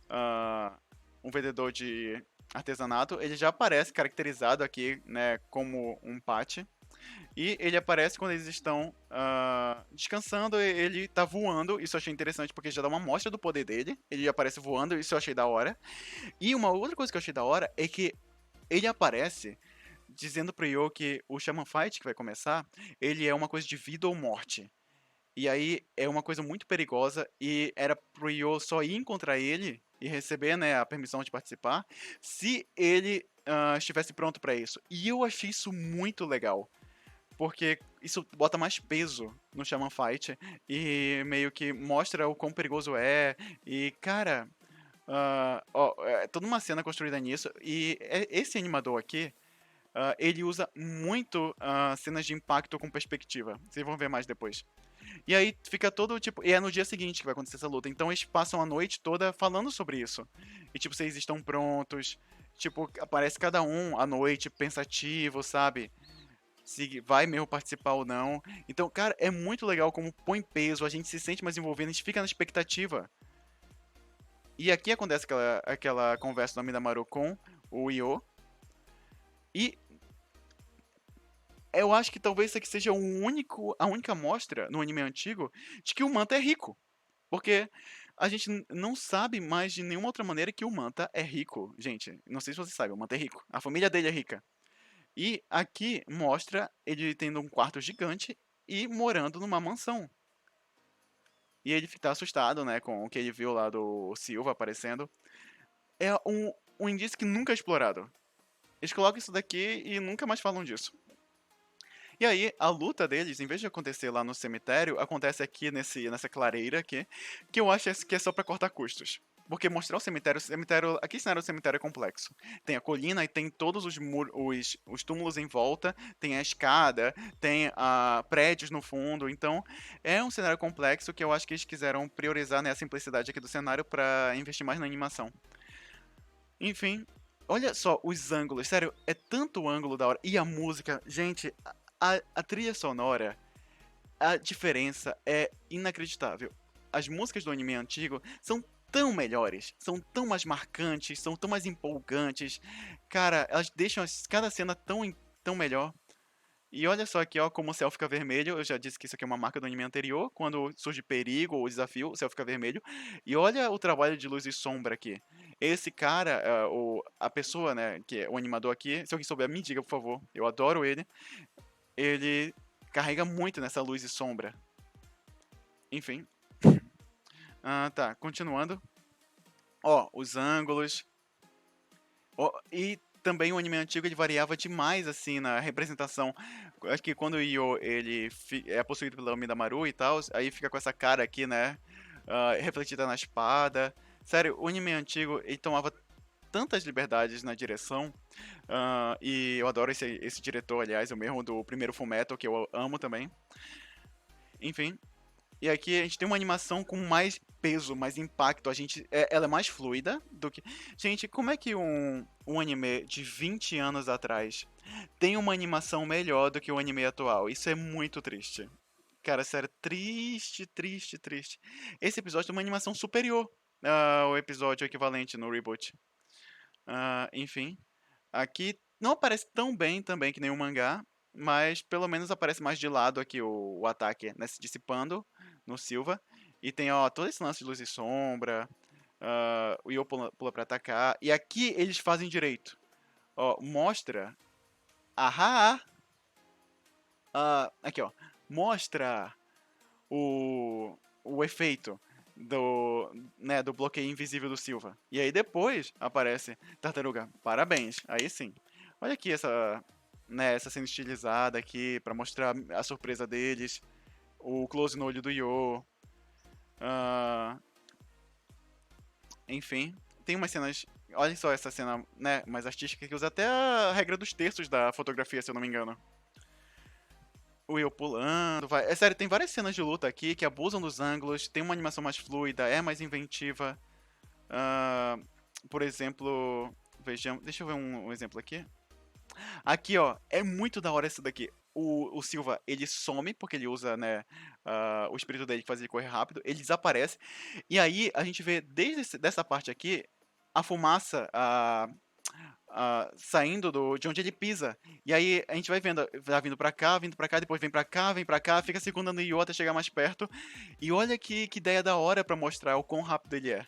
Speaker 1: ah, um vendedor de artesanato, ele já aparece caracterizado aqui, né, como um pate. E ele aparece quando eles estão descansando, ele tá voando, isso eu achei interessante porque já dá uma amostra do poder dele. Ele aparece voando, isso eu achei da hora. E uma outra coisa que eu achei da hora é que ele aparece dizendo pro Yo que o Shaman Fight que vai começar, ele é uma coisa de vida ou morte. E aí é uma coisa muito perigosa e era pro Yo só ir encontrar ele e receber, né, a permissão de participar se ele estivesse pronto pra isso. E eu achei isso muito legal, porque isso bota mais peso no Shaman Fight e meio que mostra o quão perigoso é. E, cara, é toda uma cena construída nisso. E esse animador aqui, ele usa muito cenas de impacto com perspectiva. Vocês vão ver mais depois. E aí fica todo tipo. E é no dia seguinte que vai acontecer essa luta. Então eles passam a noite toda falando sobre isso. E tipo, vocês estão prontos. Tipo, aparece cada um à noite, pensativo, sabe? Se vai mesmo participar ou não. Então, cara, é muito legal como põe peso, a gente se sente mais envolvido, a gente fica na expectativa. E aqui acontece aquela conversa do Amidamaru com o Io. E eu acho que talvez isso aqui seja a única amostra no anime antigo de que o Manta é rico. Porque a gente não sabe mais de nenhuma outra maneira que o Manta é rico. Gente, não sei se vocês sabem, o Manta é rico. A família dele é rica. E aqui mostra ele tendo um quarto gigante e morando numa mansão. E ele fica assustado, né, com o que ele viu lá do Silva aparecendo. É um indício que nunca é explorado. Eles colocam isso daqui e nunca mais falam disso. E aí, a luta deles, em vez de acontecer lá no cemitério, acontece aqui nessa clareira aqui, que eu acho que é só pra cortar custos. Porque mostrar o cemitério. Aqui cenário do cemitério é complexo. Tem a colina e tem todos os túmulos em volta, tem a escada, tem prédios no fundo. Então, é um cenário complexo que eu acho que eles quiseram priorizar, né, a simplicidade aqui do cenário pra investir mais na animação. Enfim, olha só os ângulos, sério, é tanto ângulo da hora. E a música, gente, a trilha sonora, a diferença é inacreditável. As músicas do anime antigo são tão melhores, são tão mais marcantes, são tão mais empolgantes. Cara, elas deixam cada cena tão melhor. E olha só aqui, ó, como o céu fica vermelho. Eu já disse que isso aqui é uma marca do anime anterior. Quando surge perigo ou desafio, o céu fica vermelho. E olha o trabalho de luz e sombra aqui. Esse cara, a pessoa, né, que é o animador aqui, se alguém souber, me diga, por favor. Eu adoro ele. Ele carrega muito nessa luz e sombra. Enfim. Tá, continuando. Ó, os ângulos. Ó, e também o anime antigo ele variava demais assim na representação. Acho que quando o Io ele é possuído pela Midamaru e tal, aí fica com essa cara aqui, né? Refletida na espada. Sério, o anime antigo ele tomava tantas liberdades na direção. E eu adoro esse diretor, aliás, o mesmo do primeiro Fullmetal, que eu amo também. Enfim, e aqui a gente tem uma animação com mais peso, mais impacto. Ela é mais fluida do que. Gente, como é que um anime de 20 anos atrás tem uma animação melhor do que o anime atual? Isso é muito triste. Cara, sério, triste, triste, triste. Esse episódio tem uma animação superior ao episódio equivalente no reboot. Enfim, aqui não aparece tão bem também que nem o mangá, mas pelo menos aparece mais de lado aqui o ataque, né, se dissipando no Silva. E tem, ó, todo esse lance de luz e sombra. O Yo pula pra atacar. E aqui eles fazem direito. Ó, mostra. Ahá! Aqui, ó. Mostra o efeito do bloqueio invisível do Silva. E aí depois aparece Tartaruga. Parabéns. Aí sim. Olha aqui essa cena estilizada aqui pra mostrar a surpresa deles. O close no olho do Yo. Ah, enfim, tem umas cenas. Olha só essa cena, né, mais artística que usa até a regra dos terços da fotografia, se eu não me engano. O Will pulando, vai. É sério, tem várias cenas de luta aqui que abusam dos ângulos, tem uma animação mais fluida, é mais inventiva. Ah, por exemplo, vejamos. Deixa eu ver um exemplo aqui. Aqui, ó, é muito da hora esse daqui. O Silva, ele some, porque ele usa, né, o espírito dele que faz ele correr rápido, ele desaparece. E aí, a gente vê, dessa parte aqui, a fumaça saindo de onde ele pisa. E aí, a gente vai vendo, vai vindo pra cá, depois vem pra cá, fica circundando o Yo até chegar mais perto. E olha que ideia da hora pra mostrar o quão rápido ele é.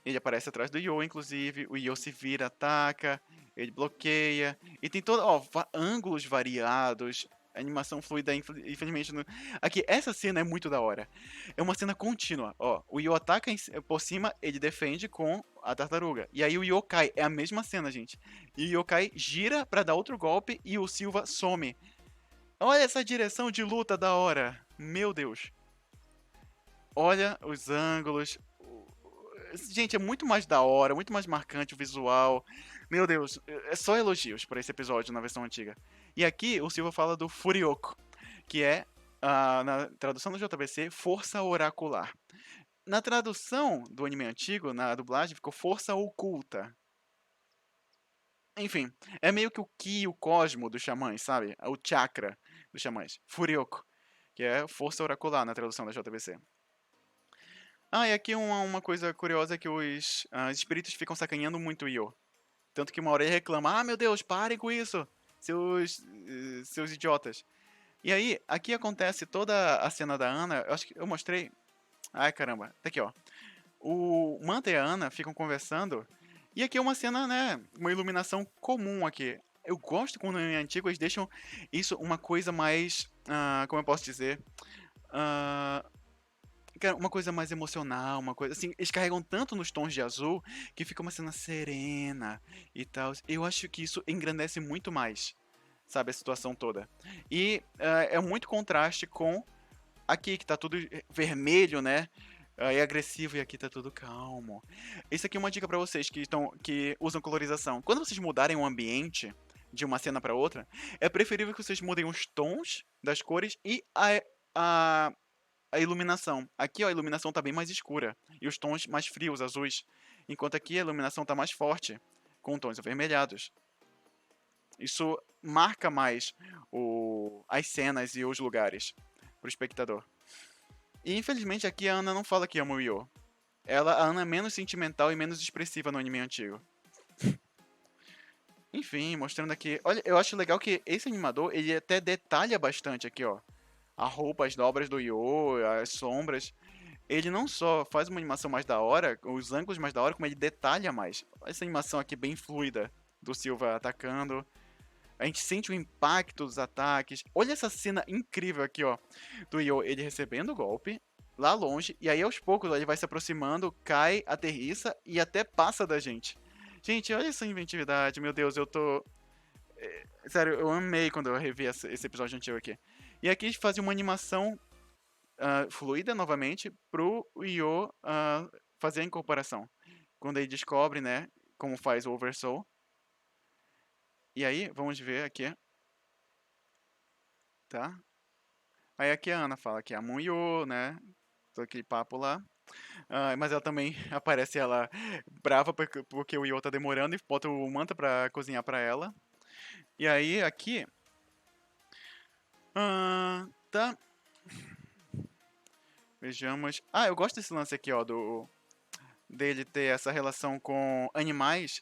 Speaker 1: Ele aparece atrás do Yo, inclusive. O Yo se vira, ataca, ele bloqueia. E tem todo, ó, ângulos variados, animação fluida, infelizmente. Aqui, essa cena é muito da hora. É uma cena contínua, ó. O Yo ataca por cima, ele defende com a tartaruga. E aí o Yo cai. É a mesma cena, gente. E o Yo cai, gira pra dar outro golpe e o Silva some. Olha essa direção de luta da hora. Meu Deus. Olha os ângulos, gente, é muito mais da hora, muito mais marcante o visual. Meu Deus, é só elogios para esse episódio na versão antiga. E aqui o Silva fala do Furioco, que é, na tradução do JBC, Força Oracular. Na tradução do anime antigo, na dublagem, ficou Força Oculta. Enfim, é meio que o Ki, o cosmo dos xamãs, sabe? O chakra dos xamãs. Furioco, que é Força Oracular na tradução da JBC. E aqui uma coisa curiosa é que os espíritos ficam sacaneando muito o Io. Tanto que uma hora ele reclama, meu Deus, parem com isso, seus idiotas. E aí, aqui acontece toda a cena da Ana, eu acho que eu mostrei. Ai, caramba, tá aqui, ó. O Manta e a Ana ficam conversando, e aqui é uma cena, né, uma iluminação comum aqui. Eu gosto quando em antigo eles deixam isso uma coisa mais, como eu posso dizer, ah, cara, uma coisa mais emocional, uma coisa assim, eles carregam tanto nos tons de azul que fica uma cena serena e tal. Eu acho que isso engrandece muito mais, sabe, a situação toda. E é muito contraste com aqui que tá tudo vermelho, né? E agressivo e aqui tá tudo calmo. Isso aqui é uma dica pra vocês que usam colorização. Quando vocês mudarem o ambiente de uma cena pra outra, é preferível que vocês mudem os tons das cores e a iluminação. Aqui, ó, a iluminação tá bem mais escura e os tons mais frios, azuis, enquanto aqui a iluminação tá mais forte, com tons avermelhados. Isso marca mais as cenas e os lugares pro espectador. E infelizmente aqui a Ana não fala que ama o Yo. A Ana é menos sentimental e menos expressiva no anime antigo. Enfim, mostrando aqui. Olha, eu acho legal que esse animador, ele até detalha bastante aqui, ó. A roupa, as dobras do Yo, as sombras. Ele não só faz uma animação mais da hora, os ângulos mais da hora, como ele detalha mais. Essa animação aqui bem fluida do Silva atacando. A gente sente o impacto dos ataques. Olha essa cena incrível aqui, ó. Do Yo, ele recebendo o golpe lá longe, e aí aos poucos ele vai se aproximando, cai, aterrissa e até passa da gente. Gente, olha essa inventividade, meu Deus, eu tô. Sério, eu amei quando eu revi esse episódio antigo aqui. E aqui a gente faz uma animação fluida novamente pro Io fazer a incorporação. Quando ele descobre, né, como faz o Oversoul. E aí, vamos ver aqui, tá? Aí aqui a Ana fala que é a Munyo, né? Todo aquele papo lá. Mas ela também aparece ela brava porque o Io tá demorando e bota o Manta pra cozinhar pra ela. E aí, aqui... tá... Vejamos... eu gosto desse lance aqui, ó, dele ter essa relação com animais,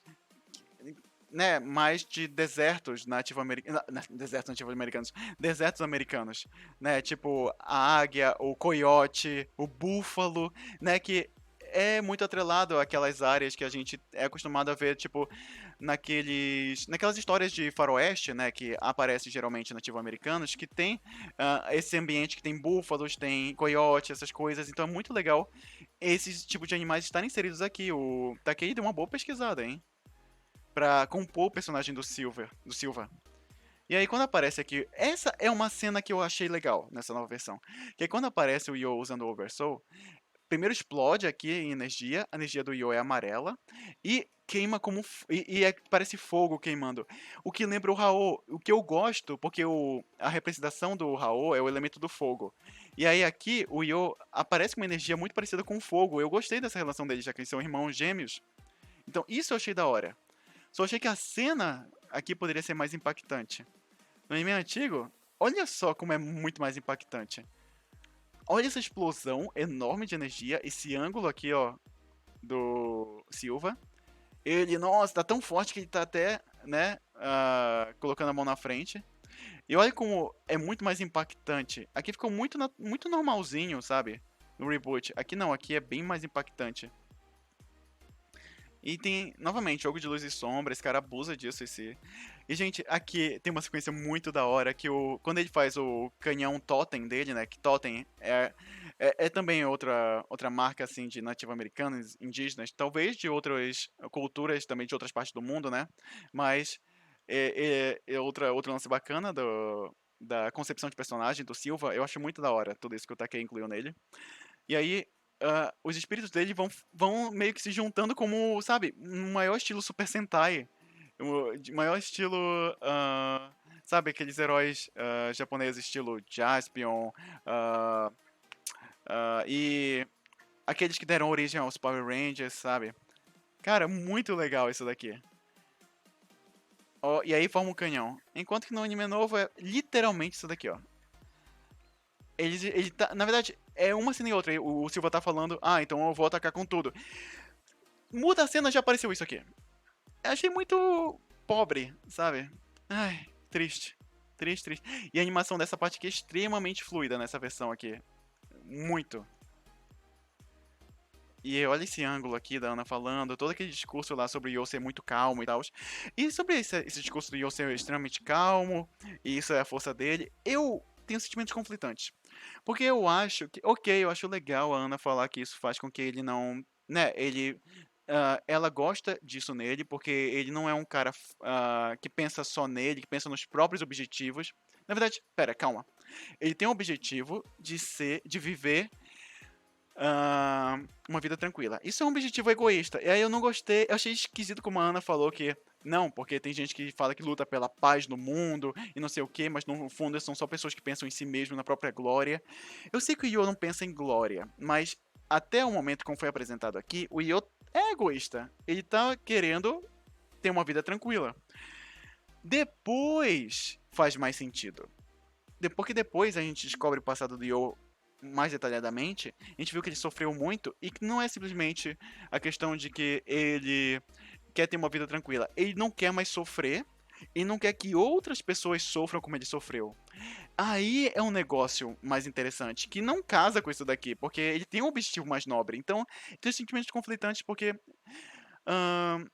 Speaker 1: né, mais de desertos nativo-americanos, desertos nativo-americanos, desertos americanos, né, tipo a águia, o coiote, o búfalo, né, que é muito atrelado àquelas áreas que a gente é acostumado a ver, tipo, naquelas histórias de faroeste, né, que aparecem geralmente nativo-americanos, que tem esse ambiente que tem búfalos, tem coiote, essas coisas, então é muito legal esses tipos de animais estarem inseridos aqui. O Takei deu uma boa pesquisada, hein? Pra compor o personagem do Silva. E aí quando aparece aqui, essa é uma cena que eu achei legal nessa nova versão. Que é quando aparece o Yo usando o Oversoul, primeiro explode aqui em energia, a energia do Yo é amarela, e queima como. Parece fogo queimando. O que lembra o Raô. O que eu gosto, porque a representação do Raô é o elemento do fogo. E aí aqui o Yo aparece com uma energia muito parecida com o fogo. Eu gostei dessa relação deles, já que eles são irmãos gêmeos. Então isso eu achei da hora. Só achei que a cena aqui poderia ser mais impactante. No anime antigo, olha só como é muito mais impactante. Olha essa explosão enorme de energia, esse ângulo aqui, ó, do Silva. Ele, nossa, tá tão forte que ele tá até, né, colocando a mão na frente. E olha como é muito mais impactante. Aqui ficou muito normalzinho, sabe? No reboot. Aqui não, aqui é bem mais impactante. E tem, novamente, jogo de luz e sombra, esse cara abusa disso, esse. E, gente, aqui tem uma sequência muito da hora que quando ele faz o canhão totem dele, né? Que totem é também outra marca, assim, de nativo-americanos, indígenas, talvez de outras culturas também, de outras partes do mundo, né? Mas é outro lance bacana da concepção de personagem do Silva. Eu acho muito da hora tudo isso que o Takei incluiu nele. E aí, os espíritos dele vão meio que se juntando como, sabe, um maior estilo Super Sentai. De maior estilo, sabe, aqueles heróis japoneses estilo Jaspion, ah, e aqueles que deram origem aos Power Rangers, sabe? Cara, muito legal isso daqui. Ó, e aí forma um canhão. Enquanto que no anime novo é literalmente isso daqui, ó. Ele tá, na verdade, é uma cena e outra. O Silva tá falando, então eu vou atacar com tudo. Muda a cena, já apareceu isso aqui. Eu achei muito pobre, sabe? Ai, triste. Triste, triste. E a animação dessa parte aqui é extremamente fluida nessa versão aqui. Muito. E olha esse ângulo aqui da Ana falando, todo aquele discurso lá sobre o Yo ser muito calmo e tal. E sobre esse discurso do Yo ser extremamente calmo, e isso é a força dele, eu tenho sentimentos conflitantes. Porque eu acho que, ok, eu acho legal a Ana falar que isso faz com que ele não, né, ela gosta disso nele, porque ele não é um cara que pensa só nele, que pensa nos próprios objetivos. Na verdade, pera, calma. Ele tem o objetivo de viver uma vida tranquila. Isso é um objetivo egoísta. E aí eu não gostei, eu achei esquisito como a Ana falou que não, porque tem gente que fala que luta pela paz no mundo e não sei o que, mas no fundo são só pessoas que pensam em si mesmo, na própria glória. Eu sei que o Io não pensa em glória, mas até o momento como foi apresentado aqui, o Io é egoísta. Ele tá querendo ter uma vida tranquila. Depois faz mais sentido. Porque depois a gente descobre o passado do Io mais detalhadamente, a gente viu que ele sofreu muito e que não é simplesmente a questão de que ele quer ter uma vida tranquila. Ele não quer mais sofrer e não quer que outras pessoas sofram como ele sofreu. Aí é um negócio mais interessante, que não casa com isso daqui, porque ele tem um objetivo mais nobre. Então, tem sentimentos conflitantes porque. hum,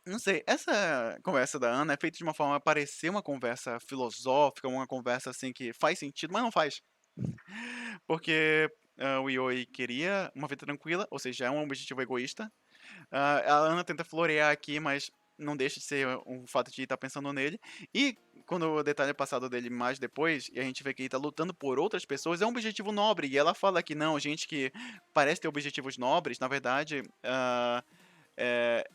Speaker 1: não sei, essa conversa da Ana é feita de uma forma a parecer uma conversa filosófica, uma conversa assim que faz sentido, mas não faz. Porque o Yoi queria uma vida tranquila, ou seja, é um objetivo egoísta. A Ana tenta florear aqui, mas não deixa de ser um fato de estar pensando nele. E quando o detalhe é passado dele mais depois, e a gente vê que ele tá lutando por outras pessoas, é um objetivo nobre. E ela fala que não, gente que parece ter objetivos nobres, na verdade,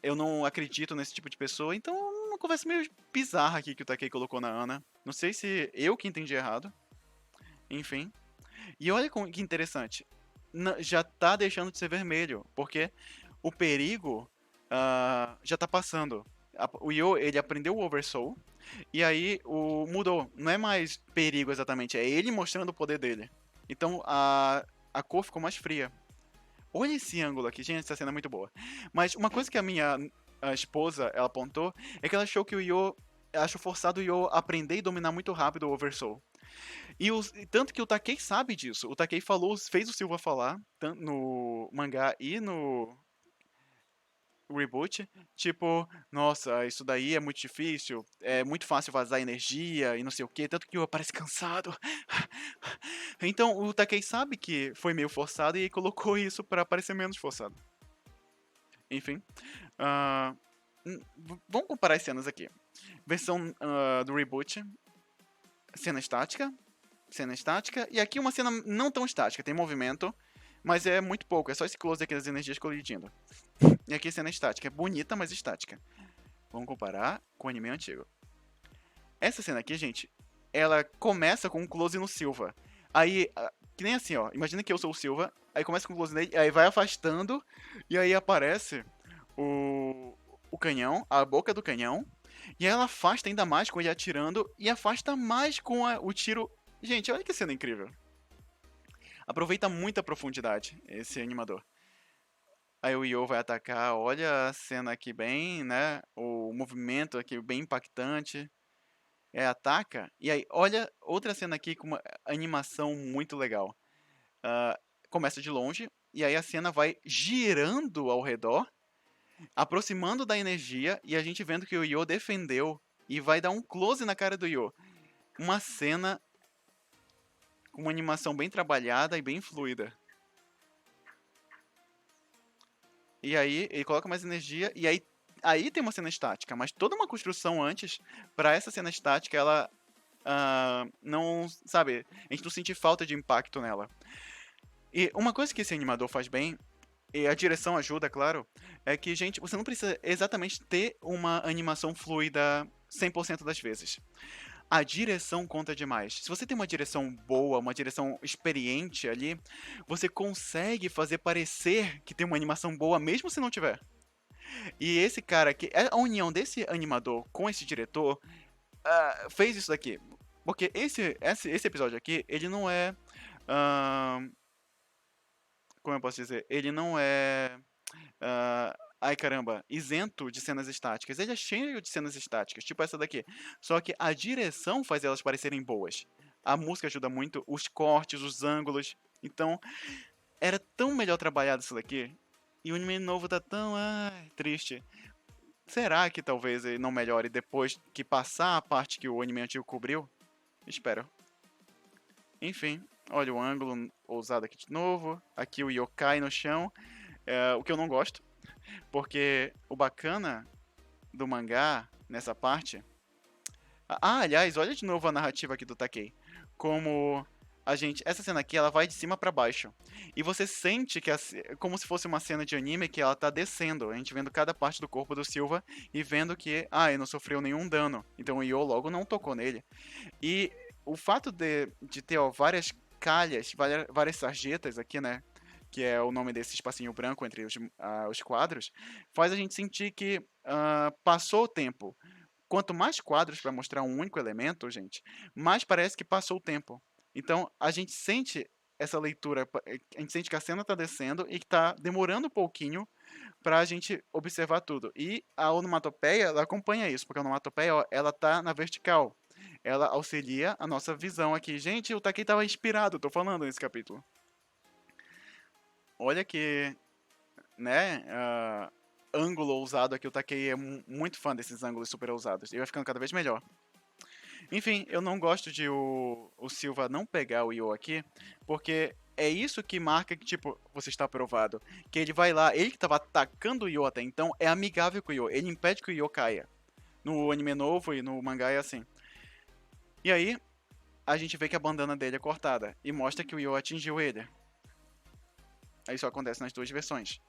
Speaker 1: eu não acredito nesse tipo de pessoa. Então, uma conversa meio bizarra aqui que o Takei colocou na Ana. Não sei se eu que entendi errado. Enfim. E olha que interessante. Já tá deixando de ser vermelho, porque o perigo já tá passando. O Yo, ele aprendeu o Oversoul, e aí mudou. Não é mais perigo exatamente, é ele mostrando o poder dele. Então a cor ficou mais fria. Olha esse ângulo aqui, gente, essa cena é muito boa. Mas uma coisa que a esposa ela apontou é que ela achou que o Yo. Achou forçado o Yo aprender e dominar muito rápido o Oversoul. Tanto que o Takei sabe disso. O Takei fez o Silva falar, tanto no mangá e no reboot, tipo, nossa, isso daí é muito difícil, é muito fácil vazar energia e não sei o que, tanto que o parece cansado. Então o Takei sabe que foi meio forçado e colocou isso pra parecer menos forçado. Enfim, ah, vamos comparar as cenas aqui. Versão do reboot, cena estática, e aqui uma cena não tão estática, tem movimento, Mas é muito pouco, é só esse close aqui das energias colidindo. E aqui a cena estática, é bonita, mas estática. Vamos comparar com o anime antigo. Essa cena aqui, gente, ela começa com um close no Silva. Aí, que nem assim, ó. Imagina que eu sou o Silva, aí começa com um close nele, aí vai afastando, e aí aparece o canhão, a boca do canhão, e aí ela afasta ainda mais com ele atirando, e afasta mais com o tiro. Gente, olha que cena incrível. Aproveita muita profundidade esse animador. Aí o Yo vai atacar, olha a cena aqui bem, né? O movimento aqui bem impactante. Ataca, e aí, olha outra cena aqui com uma animação muito legal. Ah, começa de longe, e aí a cena vai girando ao redor, aproximando da energia, e a gente vendo que o Yo defendeu, e vai dar um close na cara do Yo. Uma cena com uma animação bem trabalhada e bem fluida. E aí, ele coloca mais energia, e aí tem uma cena estática, mas toda uma construção antes, para essa cena estática, ela não, sabe, a gente não sente falta de impacto nela. E uma coisa que esse animador faz bem, e a direção ajuda, claro, é que, gente, você não precisa exatamente ter uma animação fluida 100% das vezes. A direção conta demais. Se você tem uma direção boa, uma direção experiente ali, você consegue fazer parecer que tem uma animação boa, mesmo se não tiver. E esse cara aqui, a união desse animador com esse diretor fez isso daqui. Porque esse episódio aqui, ele não é. ah, como eu posso dizer? Ele não é. Ai caramba, isento de cenas estáticas. Ele é cheio de cenas estáticas, tipo essa daqui. Só que a direção faz elas parecerem boas. A música ajuda muito, os cortes, os ângulos. Então, era tão melhor trabalhado isso daqui. E o anime novo tá tão triste. Será que talvez ele não melhore depois que passar a parte que o anime antigo cobriu? Espero. Enfim, olha o ângulo ousado aqui de novo. Aqui o yokai no chão. O que eu não gosto. Porque o bacana do mangá, nessa parte. Aliás, olha de novo a narrativa aqui do Takei. Como a gente. Essa cena aqui, ela vai de cima pra baixo. E você sente que como se fosse uma cena de anime que ela tá descendo. A gente vendo cada parte do corpo do Silva e vendo que, ele não sofreu nenhum dano. Então o Yo logo não tocou nele. E o fato de ter várias calhas, várias sarjetas aqui, né? Que é o nome desse espacinho branco entre os quadros, faz a gente sentir que passou o tempo. Quanto mais quadros para mostrar um único elemento, gente, mais parece que passou o tempo. Então, a gente sente essa leitura, a gente sente que a cena está descendo e que está demorando um pouquinho para a gente observar tudo. E a onomatopeia, ela acompanha isso, porque a onomatopeia, ó, ela tá na vertical. Ela auxilia a nossa visão aqui. Gente, o Takei estava inspirado, tô falando nesse capítulo. Olha que, né, ângulo ousado aqui. O Takei é muito fã desses ângulos super ousados. E vai ficando cada vez melhor. Enfim, eu não gosto de o Silva não pegar o Yo aqui, porque é isso que marca que, tipo, você está aprovado. Que ele vai lá, ele que estava atacando o Yo até então, é amigável com o Yo. Ele impede que o Yo caia. No anime novo e no mangá é assim. E aí, a gente vê que a bandana dele é cortada. E mostra que o Yo atingiu ele. Isso acontece nas duas versões.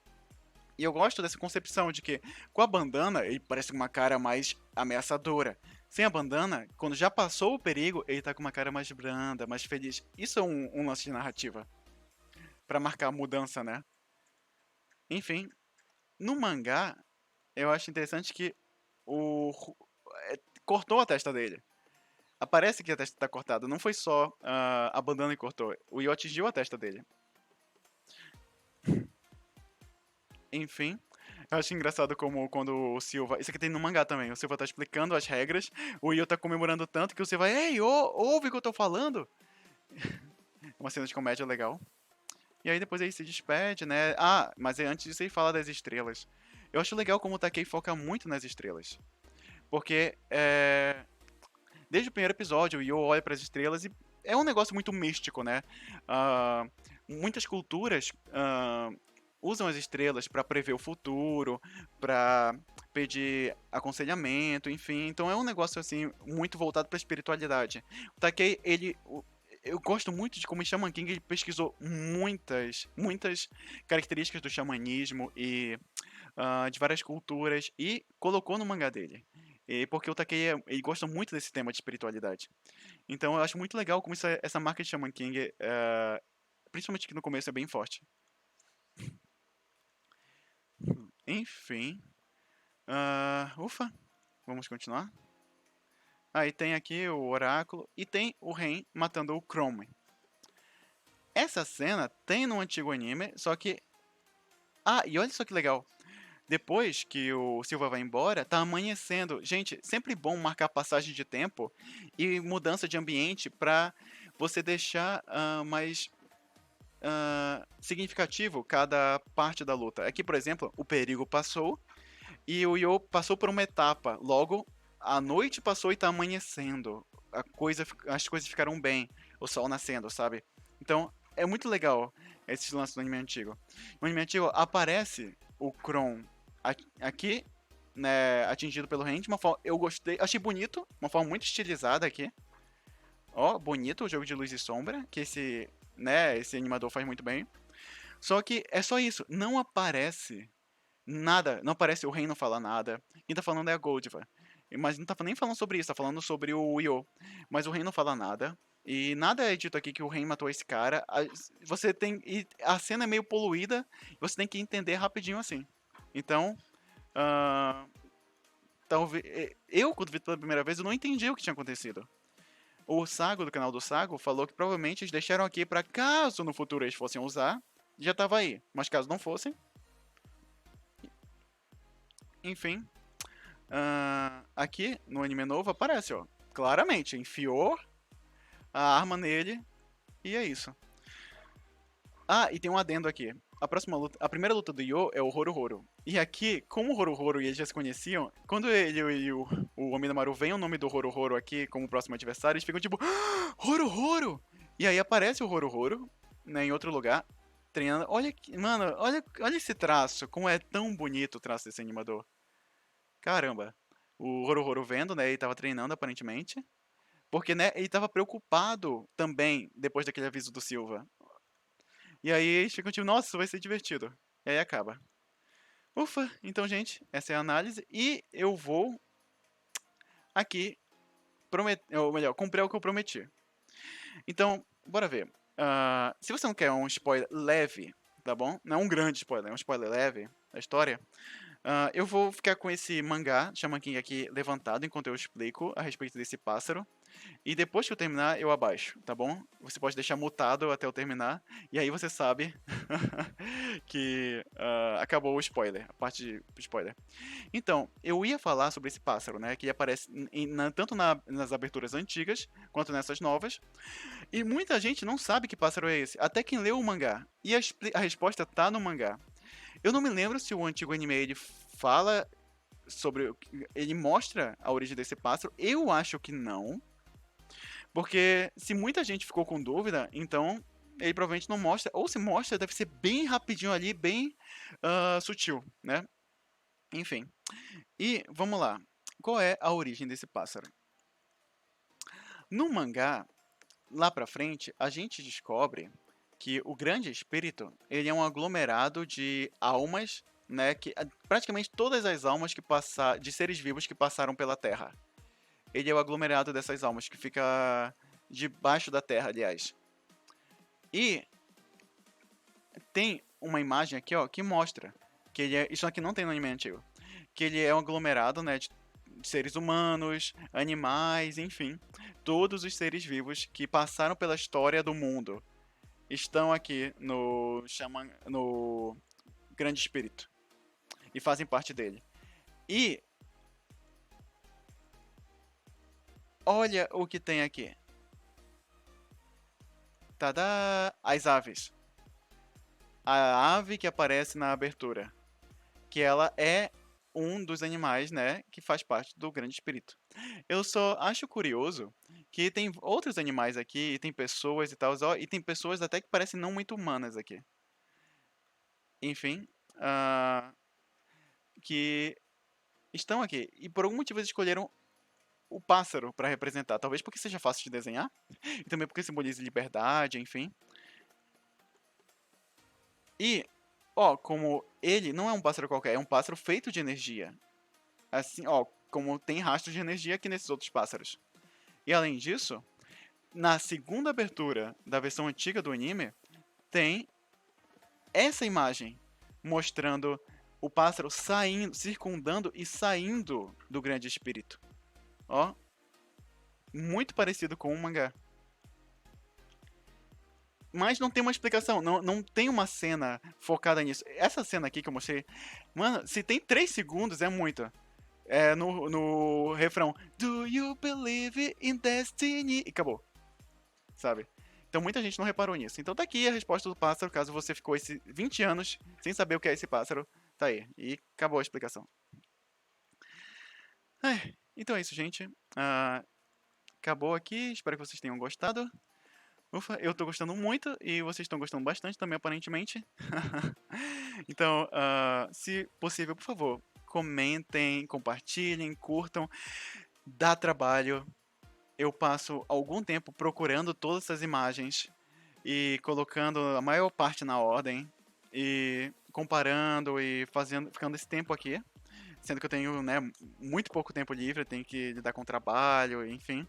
Speaker 1: E eu gosto dessa concepção de que, com a bandana, ele parece uma cara mais ameaçadora. Sem a bandana, quando já passou o perigo, ele tá com uma cara mais branda, mais feliz. Isso é um lance de narrativa. Pra marcar a mudança, né? Enfim, no mangá, eu acho interessante que o. Cortou a testa dele. Aparece que a testa tá cortada. Não foi só a bandana que cortou. O Yo atingiu a testa dele. Enfim, eu acho engraçado como quando o Silva. Isso aqui tem no mangá também. O Silva tá explicando as regras. O Io tá comemorando tanto que o Silva. Ei, ouve o que eu tô falando? É uma cena de comédia legal. E aí depois ele se despede, né? Mas antes disso ele fala das estrelas. Eu acho legal como o Takei foca muito nas estrelas. Porque desde o primeiro episódio, o Io olha para as estrelas e é um negócio muito místico, né? Muitas culturas usam as estrelas para prever o futuro, para pedir aconselhamento, enfim. Então é um negócio assim muito voltado para espiritualidade. O Takei, eu gosto muito de como o Shaman King ele pesquisou muitas características do xamanismo e de várias culturas e colocou no mangá dele. E porque o Takei, ele gosta muito desse tema de espiritualidade. Então eu acho muito legal como essa marca de Shaman King, principalmente que no começo é bem forte. Enfim, ufa, vamos continuar. Aí tem aqui o oráculo e tem o Ren matando o Chrome. Essa cena tem no antigo anime, só que... e olha só que legal. Depois que o Silva vai embora, tá amanhecendo. Gente, sempre bom marcar passagem de tempo e mudança de ambiente pra você deixar mais significativo cada parte da luta. Aqui, por exemplo, o perigo passou e o Yo passou por uma etapa. Logo, a noite passou e tá amanhecendo. As coisas ficaram bem. O sol nascendo, sabe? Então, é muito legal esses lances do anime antigo. No anime antigo aparece o Kron aqui, né, atingido pelo Ren de uma forma... Eu gostei, achei bonito, uma forma muito estilizada aqui. Ó, bonito o jogo de luz e sombra, que esse animador faz muito bem. Só que é só isso, não aparece nada, não aparece o Rei não fala nada. Quem tá falando é a Goldiva. Mas não tá nem falando sobre isso, tá falando sobre o Yo. Mas o Rei não fala nada. E nada é dito aqui que o Rei matou esse cara. Você tem. E a cena é meio poluída, você tem que entender rapidinho assim. Então, ah, talvez. Eu, quando vi pela primeira vez, eu não entendi o que tinha acontecido. O Sago, do canal do Sago, falou que provavelmente eles deixaram aqui pra caso no futuro eles fossem usar, já tava aí. Mas caso não fossem, enfim. Aqui no anime novo aparece, ó. Claramente, enfiou a arma nele e é isso. E tem um adendo aqui. A primeira luta do Yo é o Horo. E aqui, como o Horo e eles já se conheciam, quando ele e o Ominamaru veem o nome do Horo aqui como próximo adversário, eles ficam tipo, Horo! E aí aparece o Horo, né, em outro lugar, treinando. Mano, olha esse traço, como é tão bonito o traço desse animador. Caramba. O Horo vendo, né, ele tava treinando aparentemente, porque, né, ele tava preocupado também depois daquele aviso do Silva. E aí eles ficam tipo, nossa, isso vai ser divertido. E aí acaba. Ufa, então, gente, essa é a análise. E eu vou aqui prometer, ou melhor, cumprir o que eu prometi. Então, bora ver. Se você não quer um spoiler leve, tá bom? Não é um grande spoiler, é um spoiler leve da história. Eu vou ficar com esse mangá, Shaman King, aqui levantado enquanto eu explico a respeito desse pássaro. E depois que eu terminar, eu abaixo, tá bom? Você pode deixar mutado até eu terminar. E aí você sabe que acabou o spoiler, a parte de spoiler. Então, eu ia falar sobre esse pássaro, né? Que aparece tanto nas aberturas antigas quanto nessas novas. E muita gente não sabe que pássaro é esse, até quem leu o mangá. E a resposta tá no mangá. Eu não me lembro se o antigo anime ele fala sobre. Ele mostra a origem desse pássaro. Eu acho que não. Porque se muita gente ficou com dúvida, então ele provavelmente não mostra. Ou se mostra, deve ser bem rapidinho ali, bem sutil, né? Enfim. E vamos lá. Qual é a origem desse pássaro? No mangá, lá pra frente, a gente descobre que o grande espírito ele é um aglomerado de almas, né? Que praticamente todas as almas que de seres vivos que passaram pela Terra. Ele é o aglomerado dessas almas que fica debaixo da Terra, aliás. E tem uma imagem aqui, ó, que mostra que ele é. Isso aqui não tem no anime antigo. Que ele é um aglomerado, né? De seres humanos, animais, enfim. Todos os seres vivos que passaram pela história do mundo estão aqui no Grande Espírito. E fazem parte dele. E olha o que tem aqui. Tadá! As aves. A ave que aparece na abertura. Que ela é um dos animais, né, que faz parte do Grande Espírito. Eu só acho curioso que tem outros animais aqui, e tem pessoas e tal, e tem pessoas até que parecem não muito humanas aqui. Enfim, que estão aqui. E por algum motivo eles escolheram o pássaro pra representar. Talvez porque seja fácil de desenhar, e também porque simboliza liberdade, enfim. E, ó, como ele não é um pássaro qualquer, é um pássaro feito de energia. Assim, ó, como tem rastros de energia aqui nesses outros pássaros. E além disso, na segunda abertura da versão antiga do anime, tem essa imagem mostrando o pássaro saindo, circundando e saindo do grande espírito. Ó, muito parecido com o mangá. Mas não tem uma explicação, não tem uma cena focada nisso. Essa cena aqui que eu mostrei, mano, se tem 3 segundos é muito. É no refrão, Do you believe in destiny? E acabou, sabe? Então muita gente não reparou nisso. Então tá aqui a resposta do pássaro, caso você ficou esses 20 anos sem saber o que é esse pássaro, tá aí. E acabou a explicação. Então é isso, gente. Acabou aqui, espero que vocês tenham gostado. Ufa, eu tô gostando muito e vocês estão gostando bastante também, aparentemente. Então, se possível, por favor, comentem, compartilhem, curtam. Dá trabalho. Eu passo algum tempo procurando todas essas imagens e colocando a maior parte na ordem e comparando e fazendo, ficando esse tempo aqui, sendo que eu tenho, né, muito pouco tempo livre, tenho que lidar com trabalho, enfim.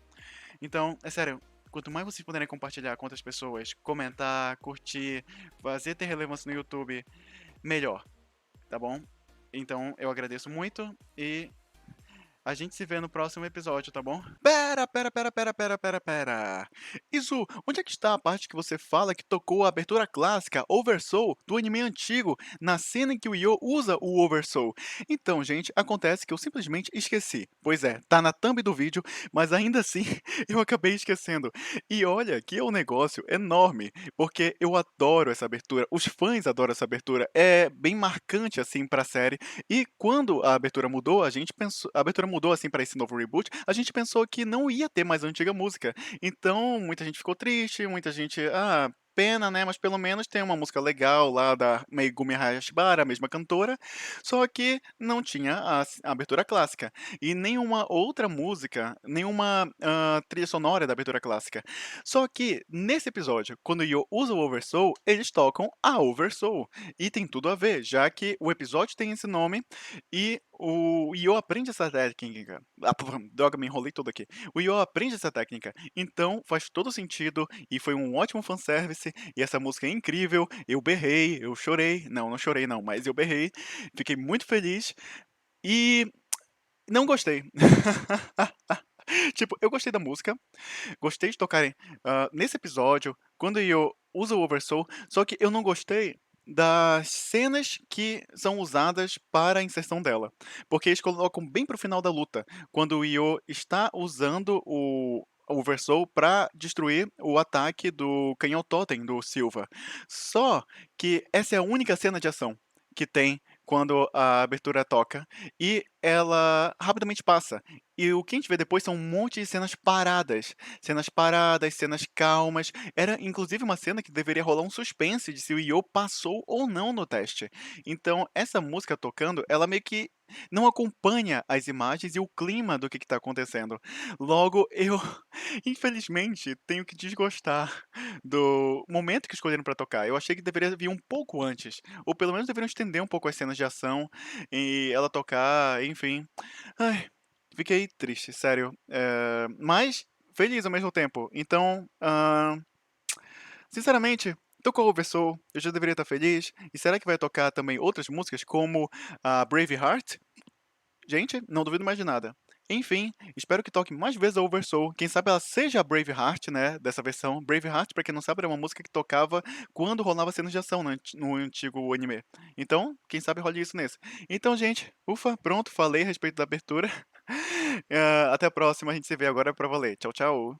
Speaker 1: Então, é sério, quanto mais vocês puderem compartilhar com outras pessoas, comentar, curtir, fazer ter relevância no YouTube, melhor, tá bom? Então, eu agradeço muito e a gente se vê no próximo episódio, tá bom? Pera. Izu, onde é que está a parte que você fala que tocou a abertura clássica, Oversoul, do anime antigo, na cena em que o Yo usa o Oversoul? Então, gente, acontece que eu simplesmente esqueci. Pois é, tá na thumb do vídeo, mas ainda assim eu acabei esquecendo. E olha que é um negócio enorme, porque eu adoro essa abertura, os fãs adoram essa abertura, é bem marcante assim pra série. E quando a abertura mudou, a gente pensou, a abertura mudou assim para esse novo reboot, a gente pensou que não ia ter mais a antiga música. Então, muita gente ficou triste, muita gente, pena, né? Mas pelo menos tem uma música legal lá da Megumi Hayashibara, a mesma cantora, só que não tinha a abertura clássica e nenhuma outra música, nenhuma trilha sonora da abertura clássica. Só que nesse episódio, quando o Yo usa o Oversoul, eles tocam a Oversoul. E tem tudo a ver, já que o episódio tem esse nome e o Yo aprende essa técnica. Droga, me enrolei todo aqui. O Yo aprende essa técnica, então faz todo sentido e foi um ótimo fanservice. E essa música é incrível. Eu berrei, eu chorei. Não chorei não, mas eu berrei. Fiquei muito feliz e não gostei. Tipo, eu gostei da música, gostei de tocarem nesse episódio, quando eu uso o Oversoul, só que eu não gostei das cenas que são usadas para a inserção dela. Porque eles colocam bem pro final da luta, quando o Io está usando o Oversoul para destruir o ataque do canhão Totem do Silva. Só que essa é a única cena de ação que tem quando a abertura toca e ela rapidamente passa. E o que a gente vê depois são um monte de cenas paradas, cenas calmas. Era inclusive uma cena que deveria rolar um suspense de se o Io passou ou não no teste. Então, essa música tocando, ela meio que não acompanha as imagens e o clima do que tá acontecendo. Logo, eu, infelizmente, tenho que desgostar do momento que escolheram pra tocar. Eu achei que deveria vir um pouco antes, ou pelo menos deveriam estender um pouco as cenas de ação e ela tocar, enfim. Ai, fiquei triste, sério. Mas feliz ao mesmo tempo. Então, sinceramente, tocou Oversoul, eu já deveria estar feliz. E será que vai tocar também outras músicas como a Braveheart? Gente, não duvido mais de nada. Enfim, espero que toque mais vezes a Oversoul. Quem sabe ela seja a Braveheart, né, dessa versão. Braveheart, pra quem não sabe, era uma música que tocava quando rolava cenas de ação no antigo anime. Então, quem sabe role isso nesse. Então, gente, ufa, pronto, falei a respeito da abertura. Até a próxima, a gente se vê agora pra valer. Tchau, tchau.